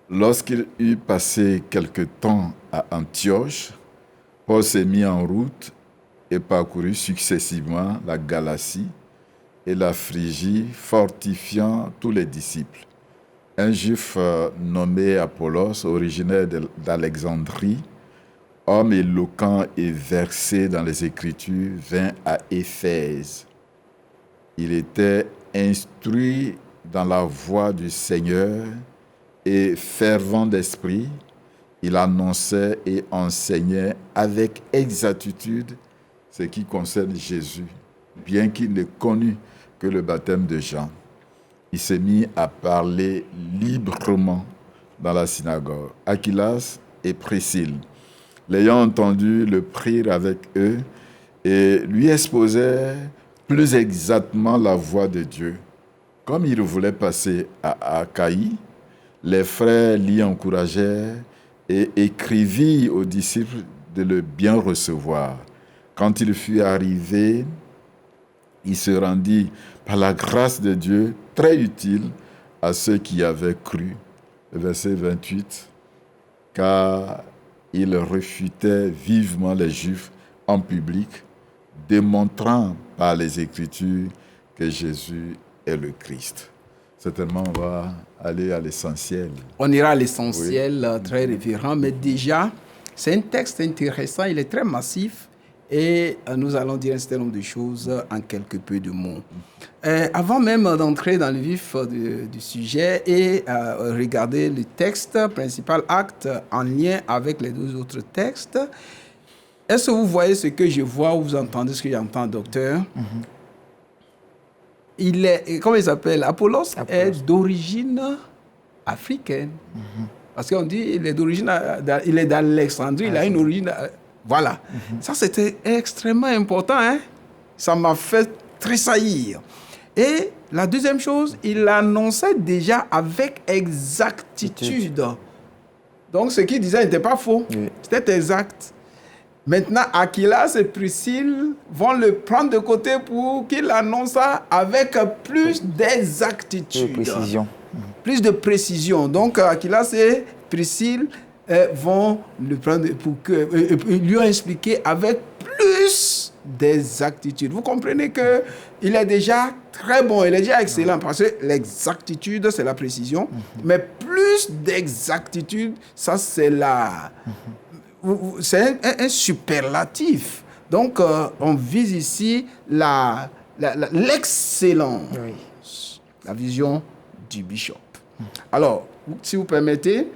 A: Lorsqu'il eut passé quelque temps à Antioche, Paul s'est mis en route et parcourut successivement la Galatie et la Phrygie, fortifiant tous les disciples. Un juif nommé Apollos, originaire d'Alexandrie, homme éloquent et versé dans les Écritures, vint à Éphèse. Il était instruit dans la voie du Seigneur et fervent d'esprit. Il annonçait et enseignait avec exactitude ce qui concerne Jésus, bien qu'il ne connût que le baptême de Jean. Il s'est mis à parler librement dans la synagogue. Aquilas et Priscille, l'ayant entendu, le prirent avec eux et lui exposèrent plus exactement la voie de Dieu. Comme il voulait passer à Achaïe, les frères l'y encouragèrent et écrivirent aux disciples de le bien recevoir. Quand il fut arrivé, il se rendit par la grâce de Dieu très utile à ceux qui avaient cru. Verset 28, car il refutait vivement les Juifs en public, démontrant par les Écritures que Jésus est le Christ. Certainement, on va aller à l'essentiel.
B: On ira à l'essentiel, très révérend, mais déjà, c'est un texte intéressant, il est très massif, et nous allons dire un certain nombre de choses en quelques peu de mots. Avant même d'entrer dans le vif du sujet et regarder le texte principal, acte, en lien avec les deux autres textes, est-ce que vous voyez ce que je vois ou vous entendez ce que j'entends, docteur? Il est, comment il s'appelle? Apollos est d'origine africaine. Parce qu'on dit il est d'origine, il est d'Alexandrie, il a une origine. Voilà. Ça, c'était extrêmement important. Hein? Ça m'a fait tressaillir. Et la deuxième chose, il annonçait déjà avec exactitude. Donc, ce qu'il disait n'était pas faux. C'était exact. Maintenant, Aquilas et Priscille vont le prendre de côté pour qu'il annonce ça avec plus d'exactitude.
C: De précision.
B: Plus de précision. Donc, Aquilas et Priscille vont le prendre pour lui expliquer avec plus d'exactitude. Vous comprenez qu'il est déjà très bon, il est déjà excellent parce que l'exactitude, c'est la précision, mais plus d'exactitude, ça, c'est c'est un superlatif. Donc, on vise ici l'excellence, la vision du bishop. Alors, si vous permettez,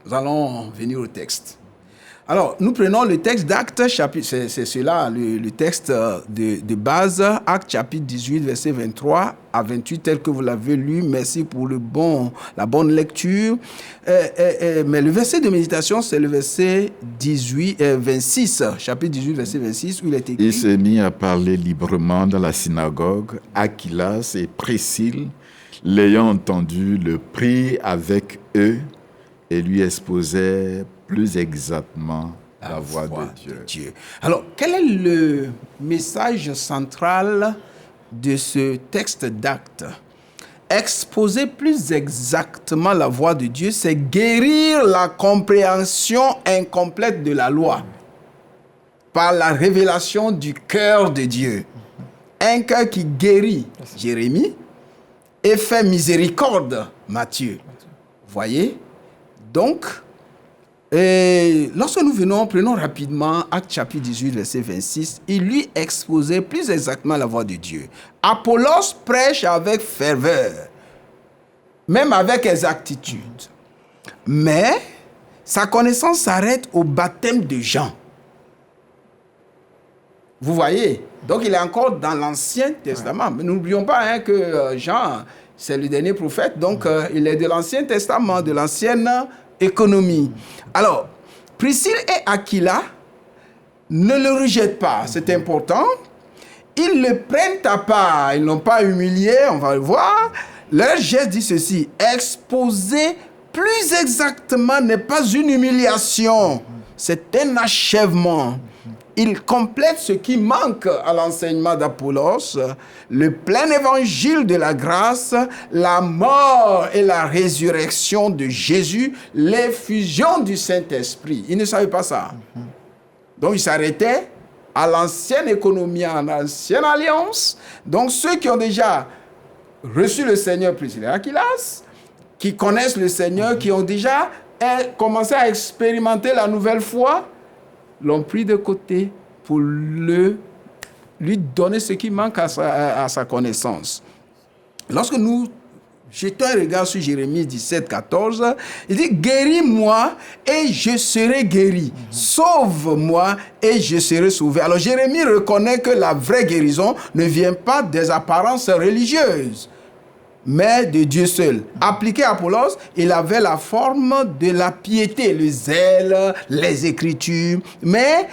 B: nous allons venir au texte. Alors, nous prenons le texte d'Actes, chapitre, c'est cela, le texte de base, Actes chapitre 18, verset 23 à 28, tel que vous l'avez lu. Merci pour la bonne lecture. Mais le verset de méditation, c'est le verset 26, chapitre 18, verset 26, où il est écrit...
A: Il s'est mis à parler librement dans la synagogue. Aquilas et Priscille, l'ayant entendu, le prit avec eux et lui exposait plus exactement la voix de Dieu.
B: Alors, quel est le message central de ce texte d'Actes? Exposer plus exactement la voix de Dieu, c'est guérir la compréhension incomplète de la loi par la révélation du cœur de Dieu. Un cœur qui guérit, Jérémie, et fait miséricorde, Matthieu. Voyez? Donc, et lorsque nous prenons rapidement Actes chapitre 18, verset 26, il lui exposait plus exactement la voix de Dieu. Apollos prêche avec ferveur, même avec exactitude. Mais sa connaissance s'arrête au baptême de Jean. Vous voyez? Donc il est encore dans l'Ancien Testament. Mais n'oublions pas que Jean, c'est le dernier prophète, donc il est de l'Ancien Testament, de l'ancienne économie. Alors, Priscille et Aquila ne le rejettent pas, c'est important. Ils le prennent à part, ils ne l'ont pas humilié, on va le voir. Leur geste dit ceci: exposer plus exactement n'est pas une humiliation, c'est un achèvement. Il complète ce qui manque à l'enseignement d'Apollos, le plein évangile de la grâce, la mort et la résurrection de Jésus, l'effusion du Saint-Esprit. Il ne savait pas ça. Donc il s'arrêtait à l'ancienne économie, à l'ancienne alliance. Donc ceux qui ont déjà reçu le Seigneur, Priscille et Aquilas, qui connaissent le Seigneur, qui ont déjà commencé à expérimenter la nouvelle foi, l'ont pris de côté pour lui donner ce qui manque à sa connaissance. Lorsque nous jetons un regard sur Jérémie 17, 14, il dit: guéris-moi et je serai guéri. Sauve-moi et je serai sauvé. Alors Jérémie reconnaît que la vraie guérison ne vient pas des apparences religieuses, mais de Dieu seul. Appliqué à Apollos, il avait la forme de la piété, le zèle, les Écritures, mais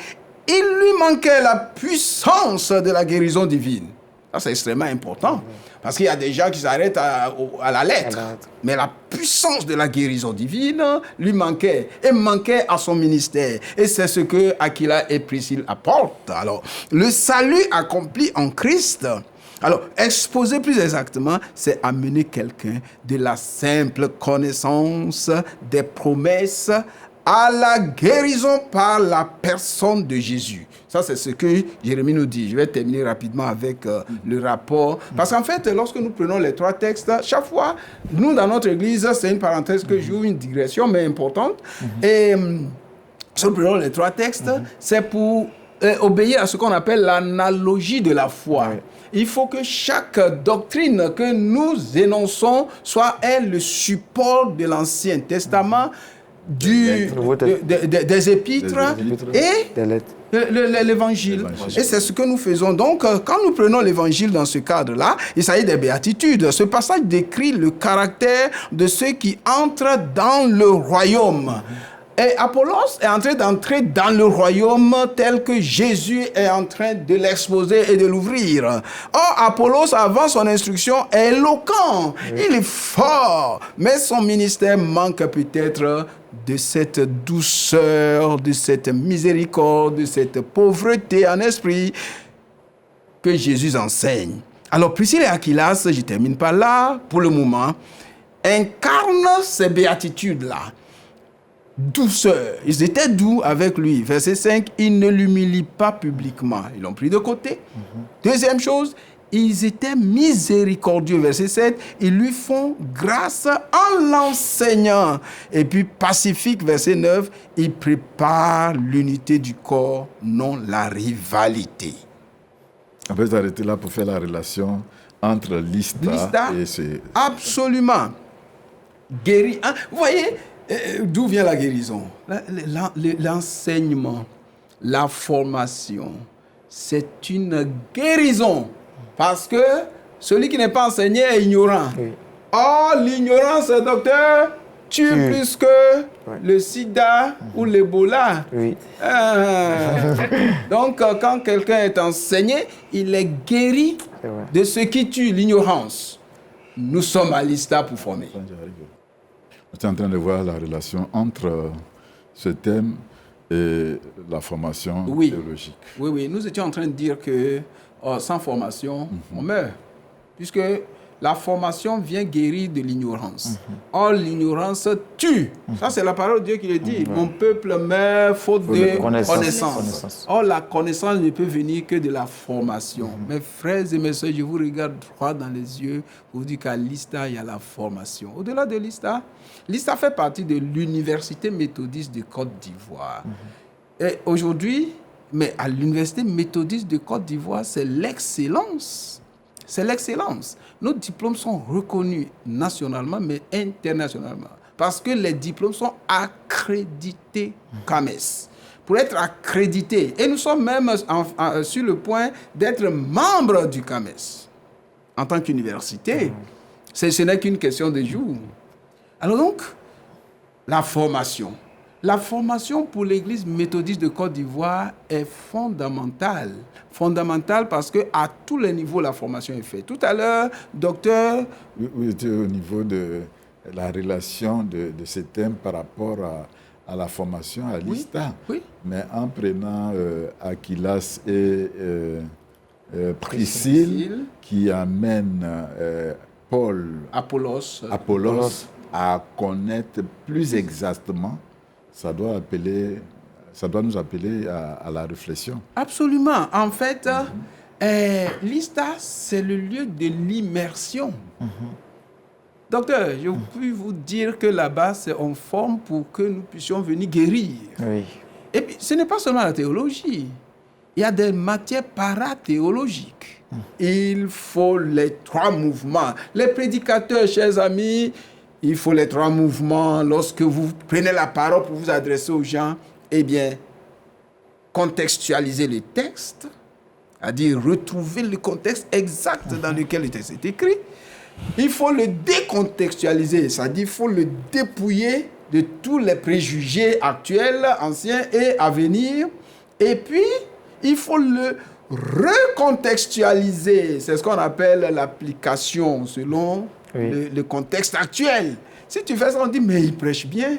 B: il lui manquait la puissance de la guérison divine. Ça, c'est extrêmement important, parce qu'il y a des gens qui s'arrêtent à la lettre, mais la puissance de la guérison divine lui manquait, et manquait à son ministère. Et c'est ce que Aquila et Priscille apportent. Alors, le salut accompli en Christ. Alors, exposer plus exactement, c'est amener quelqu'un de la simple connaissance des promesses à la guérison par la personne de Jésus. Ça, c'est ce que Jérémie nous dit. Je vais terminer rapidement avec le rapport. Parce qu'en fait, lorsque nous prenons les trois textes, chaque fois, nous, dans notre église, c'est une parenthèse que j'ouvre, une digression, mais importante. Et si nous prenons les trois textes, c'est pour obéir à ce qu'on appelle l'analogie de la foi. Il faut que chaque doctrine que nous énonçons soit le support de l'Ancien Testament, des épîtres et l'évangile. Et c'est ce que nous faisons. Donc, quand nous prenons l'évangile dans ce cadre-là, il s'agit des béatitudes. Ce passage décrit le caractère de ceux qui entrent dans le royaume. Et Apollos est en train d'entrer dans le royaume tel que Jésus est en train de l'exposer et de l'ouvrir. Or, Apollos, avant son instruction, est éloquent. Il est fort. Mais son ministère manque peut-être de cette douceur, de cette miséricorde, de cette pauvreté en esprit que Jésus enseigne. Alors, Priscille et Aquilas, je termine par là, pour le moment, incarnent ces béatitudes-là. Douceur. Ils étaient doux avec lui. Verset 5, ils ne l'humilient pas publiquement. Ils l'ont pris de côté. Deuxième chose, ils étaient miséricordieux. Verset 7, ils lui font grâce en l'enseignant. Et puis pacifique, verset 9, ils préparent l'unité du corps, non la rivalité.
A: On peut s'arrêter là pour faire la relation entre Lystra et ce...
B: Absolument. Guéri. Hein? Vous voyez, D'où vient la guérison? L'enseignement, la formation, c'est une guérison. Parce que celui qui n'est pas enseigné est ignorant.
C: Oui.
B: Or, l'ignorance, docteur, tue plus que le sida ou l'Ebola.
C: Oui.
B: Donc, quand quelqu'un est enseigné, il est guéri
C: C'est vrai.
B: de ce qui tue l'ignorance. Nous sommes à l'ISTA pour former.
A: Je suis en train de voir la relation entre ce thème et la formation
B: Oui.
A: théologique.
B: Oui, nous étions en train de dire que sans formation, on meurt. Puisque la formation vient guérir de l'ignorance. Or, l'ignorance tue. Ça, c'est la parole de Dieu qui le dit. Mon peuple meurt faute de connaissance. Or, la connaissance ne peut venir que de la formation. Mes frères et mes soeurs, je vous regarde droit dans les yeux pour vous dire qu'à l'ISTA, il y a la formation. Au-delà de l'ISTA, l'ISTA fait partie de l'Université méthodiste de Côte d'Ivoire. Et aujourd'hui, mais à l'Université méthodiste de Côte d'Ivoire, c'est l'excellence. C'est l'excellence. Nos diplômes sont reconnus nationalement, mais internationalement. Parce que les diplômes sont accrédités CAMES. Pour être accrédités. Et nous sommes même sur le point d'être membres du CAMES. En tant qu'université, ce n'est qu'une question de jours. Alors donc, la formation. La formation pour l'Église méthodiste de Côte d'Ivoire est fondamentale. Fondamentale parce qu'à tous les niveaux, la formation est faite. Tout à l'heure, docteur...
A: Oui, au niveau de la relation de ce thème par rapport à la formation à l'ISTA.
B: Oui.
A: Mais en prenant Aquilas et Priscille, qui amènent
B: Apollos
A: à connaître plus exactement, ça doit nous appeler à la réflexion.
B: Absolument. En fait, l'ISTA, c'est le lieu de l'immersion. Docteur, je puis vous dire que là-bas, on forme pour que nous puissions venir guérir.
C: Oui.
B: Et puis, ce n'est pas seulement la théologie. Il y a des matières parathéologiques. Il faut les 3 mouvements. Les prédicateurs, chers amis, il faut les 3 mouvements. Lorsque vous prenez la parole pour vous adresser aux gens, eh bien, contextualiser le texte, c'est-à-dire retrouver le contexte exact dans lequel le texte est écrit. Il faut le décontextualiser, c'est-à-dire il faut le dépouiller de tous les préjugés actuels, anciens et à venir. Et puis, il faut le recontextualiser. C'est ce qu'on appelle l'application selon le contexte actuel. Si tu fais ça, on dit, mais il prêche bien.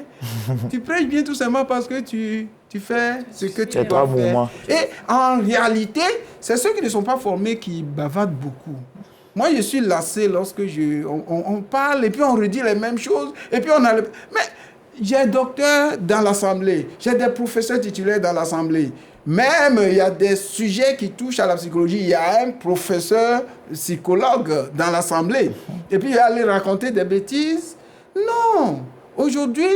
B: Tu prêches bien tout simplement parce que tu fais ce que tu dois faire. Et en réalité, c'est ceux qui ne sont pas formés qui bavardent beaucoup. Moi, je suis lassé lorsque on parle et puis on redit les mêmes choses. Et puis mais j'ai un docteur dans l'Assemblée. J'ai des professeurs titulaires dans l'Assemblée. Même, il y a des sujets qui touchent à la psychologie. Il y a un professeur psychologue dans l'Assemblée. Et puis, il va aller raconter des bêtises. Non. Aujourd'hui,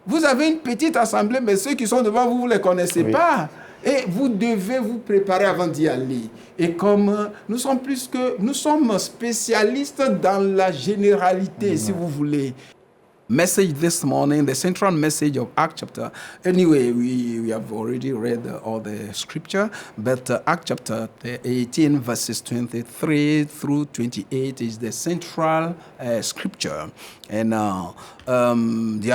B: vous avez une petite assemblée, mais ceux qui sont devant vous, vous ne les connaissez pas. Et vous devez vous préparer avant d'y aller. Et comme nous sommes spécialistes dans la généralité, si vous voulez. Message this morning, the central message of Acts chapter. Anyway, we have already read all the scripture, but Acts chapter 18, verses 23 through 28 is the central scripture. And the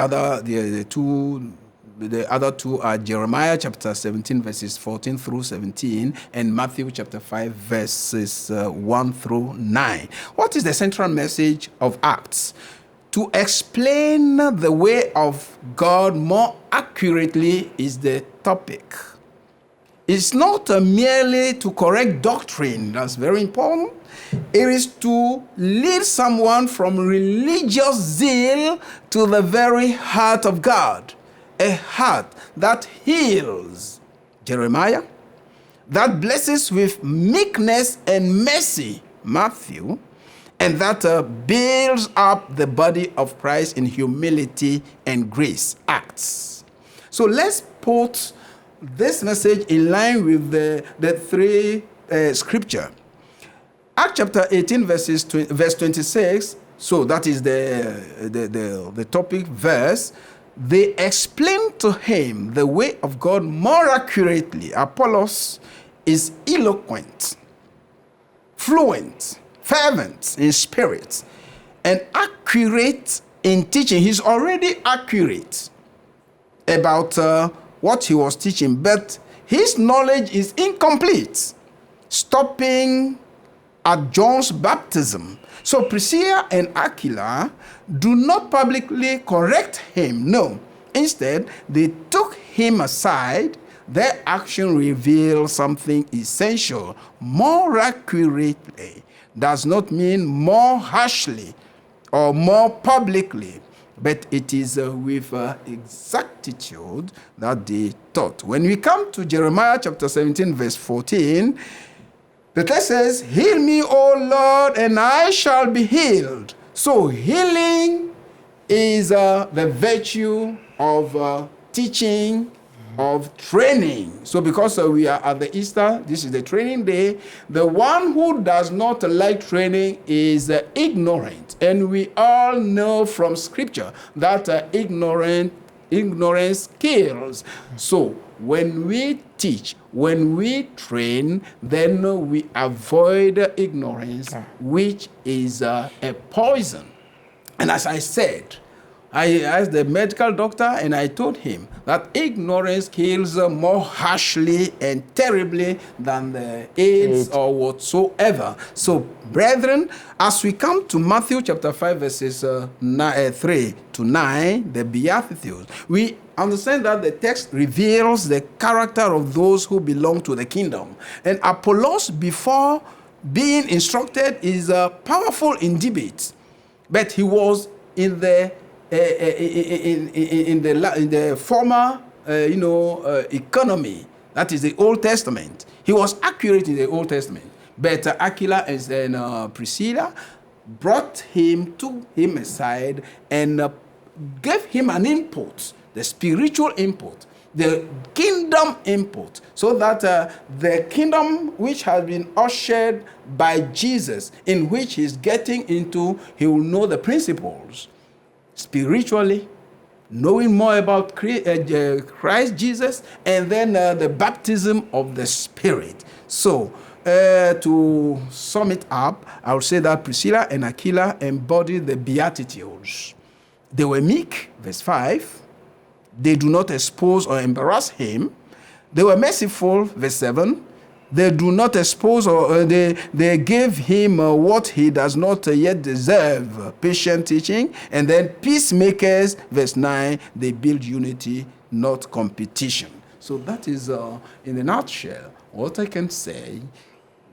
B: other two are Jeremiah chapter 17, verses 14 through 17, and Matthew chapter 5, verses 1 through 9. What is the central message of Acts? To explain the way of God more accurately is the topic. It's not merely to correct doctrine, that's very important. It is to lead someone from religious zeal to the very heart of God. A heart that heals, Jeremiah, that blesses with meekness and mercy, Matthew, and that builds up the body of Christ in humility and grace, Acts. So let's put this message in line with the 3 scripture. Acts chapter 18, verse 26, so that is the topic verse. they explained to him the way of God more accurately. Apollos is eloquent, fluent, fervent in spirit, and accurate in teaching. He's already accurate about what he was teaching, but his knowledge is incomplete, stopping at John's baptism. So Priscilla and Aquila do not publicly correct him. No. Instead, they took him aside. Their action reveals something essential. More accurately does not mean more harshly or more publicly, but it is with exactitude that they taught. When we come to Jeremiah chapter 17, verse 14, the text says, "Heal me, O Lord, and I shall be healed." So healing is the virtue of teaching, of training. So because we are at the Easter, this is the training day, the one who does not like training is ignorant. And we all know from scripture that ignorance kills. So when we teach, when we train, then we avoid ignorance, which is a poison. And as I said, I asked the medical doctor and I told him that ignorance kills more harshly and terribly than the AIDS or whatsoever. So, brethren, as we come to Matthew chapter 5, verses 3 to 9, the Beatitudes, we understand that the text reveals the character of those who belong to the kingdom. And Apollos, before being instructed, is powerful in debate, but he was in the former, economy. That is the Old Testament. He was accurate in the Old Testament. But Aquila and Priscilla brought him to him aside and gave him an input, the spiritual input, the kingdom input, so that the kingdom which has been ushered by Jesus, in which he's getting into, he will know the principles. Spiritually, knowing more about Christ Jesus, and then the baptism of the Spirit. So, to sum it up, I would say that Priscilla and Aquila embodied the Beatitudes. They were meek, verse 5. They do not expose or embarrass him. They were merciful, verse 7. They do not expose or they give him what he does not yet deserve, patient teaching. And then peacemakers, verse 9, they build unity, not competition. So that is, in a nutshell, what I can say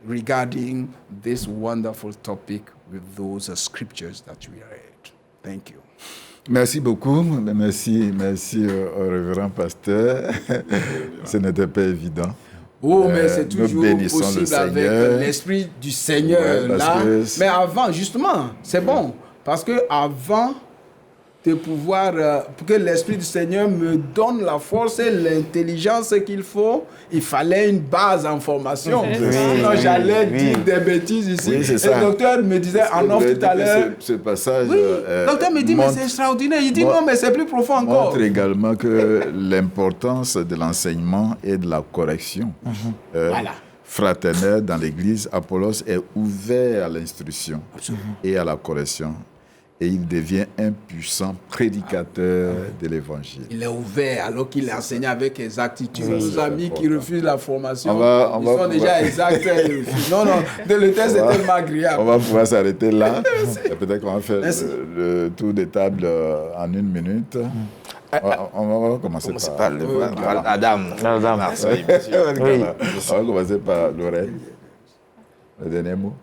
B: regarding this wonderful topic with those scriptures that we read. Thank you.
A: Merci beaucoup. Merci au révérend pasteur. Ce n'était pas évident.
B: Oh, mais c'est toujours possible avec l'Esprit du Seigneur, là. Mais avant, justement, c'est bon. Parce que avant de pouvoir, pour que l'Esprit du Seigneur me donne la force et l'intelligence qu'il faut, il fallait une base en formation. Sinon, j'allais dire des bêtises ici. Oui, et le docteur me disait en off tout à l'heure.
A: Ce passage.
B: Oui, le docteur me dit, mais c'est extraordinaire. Il dit, non, mais c'est plus profond encore.
A: Montre également que l'importance de l'enseignement et de la correction. Fraternelle dans l'Église, Apollos est ouvert à l'instruction et à la correction. Et il devient un puissant prédicateur de l'Évangile.
B: Il est ouvert alors qu'il enseigne avec exactitude. Nos amis qui refusent la formation, ils sont déjà exacts. Non, le test est tellement agréable.
A: On va pouvoir s'arrêter là. Peut-être qu'on va faire le tour des tables en 1 minute. On va commencer par
E: Adam. Merci.
A: On va commencer par Lorraine. Le dernier mot.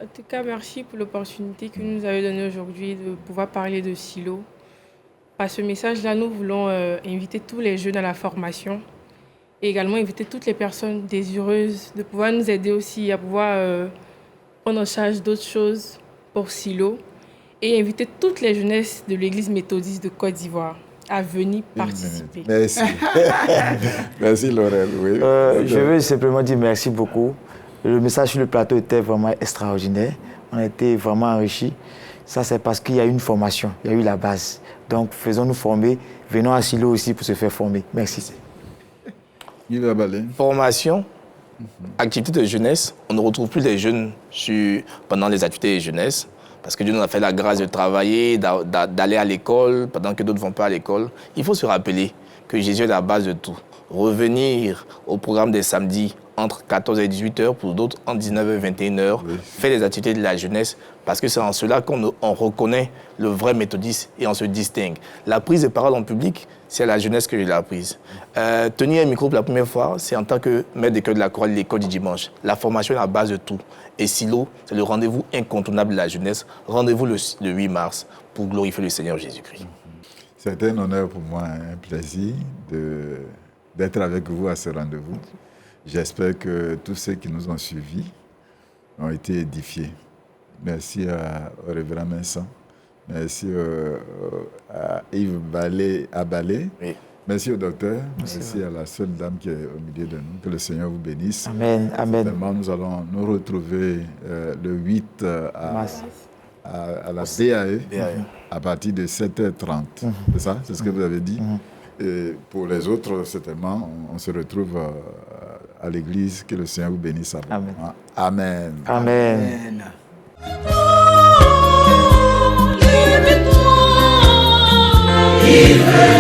D: En tout cas, merci pour l'opportunité que vous nous avez donnée aujourd'hui de pouvoir parler de Silo. Par ce message-là, nous voulons inviter tous les jeunes à la formation et également inviter toutes les personnes désireuses de pouvoir nous aider aussi à pouvoir prendre en charge d'autres choses pour Silo et inviter toutes les jeunesses de l'Église méthodiste de Côte d'Ivoire à venir participer.
A: Merci. Merci Laurel. Oui.
C: Je veux simplement dire merci beaucoup. Le message sur le plateau était vraiment extraordinaire. On a été vraiment enrichis. Ça, c'est parce qu'il y a eu une formation, il y a eu la base. Donc, faisons-nous former. Venons à Silo aussi pour se faire former. Merci.
E: Formation, activité de jeunesse. On ne retrouve plus les jeunes pendant les activités de jeunesse. Parce que Dieu nous a fait la grâce de travailler, d'aller à l'école, pendant que d'autres ne vont pas à l'école. Il faut se rappeler que Jésus est la base de tout. Revenir au programme des samedis entre 14 et 18 heures, pour d'autres entre 19 et 21 heures, faire les activités de la jeunesse, parce que c'est en cela qu'on reconnaît le vrai méthodiste et on se distingue. La prise de parole en public, c'est à la jeunesse que je l'ai apprise. Tenir un micro pour la première fois, c'est en tant que maître de chœur de la chorale de l'école du dimanche. La formation est la base de tout. Et Silo, c'est le rendez-vous incontournable de la jeunesse. Rendez-vous le 8 mars pour glorifier le Seigneur Jésus-Christ.
A: C'est un honneur pour moi, un plaisir d'être avec vous à ce rendez-vous. J'espère que tous ceux qui nous ont suivis ont été édifiés. Merci au révérend Vincent. Merci à Yves Abalé. Oui. Merci au docteur. Merci à la seule dame qui est au milieu de nous. Que le Seigneur vous bénisse.
C: Amen. Amen.
A: Vraiment, nous allons nous retrouver le 8 à la BAE à partir de 7h30. C'est ça? C'est ce que vous avez dit? Et pour les autres, certainement, on se retrouve à l'église. Que le Seigneur vous bénisse. Amen. Amen.
C: Amen.
F: Il veut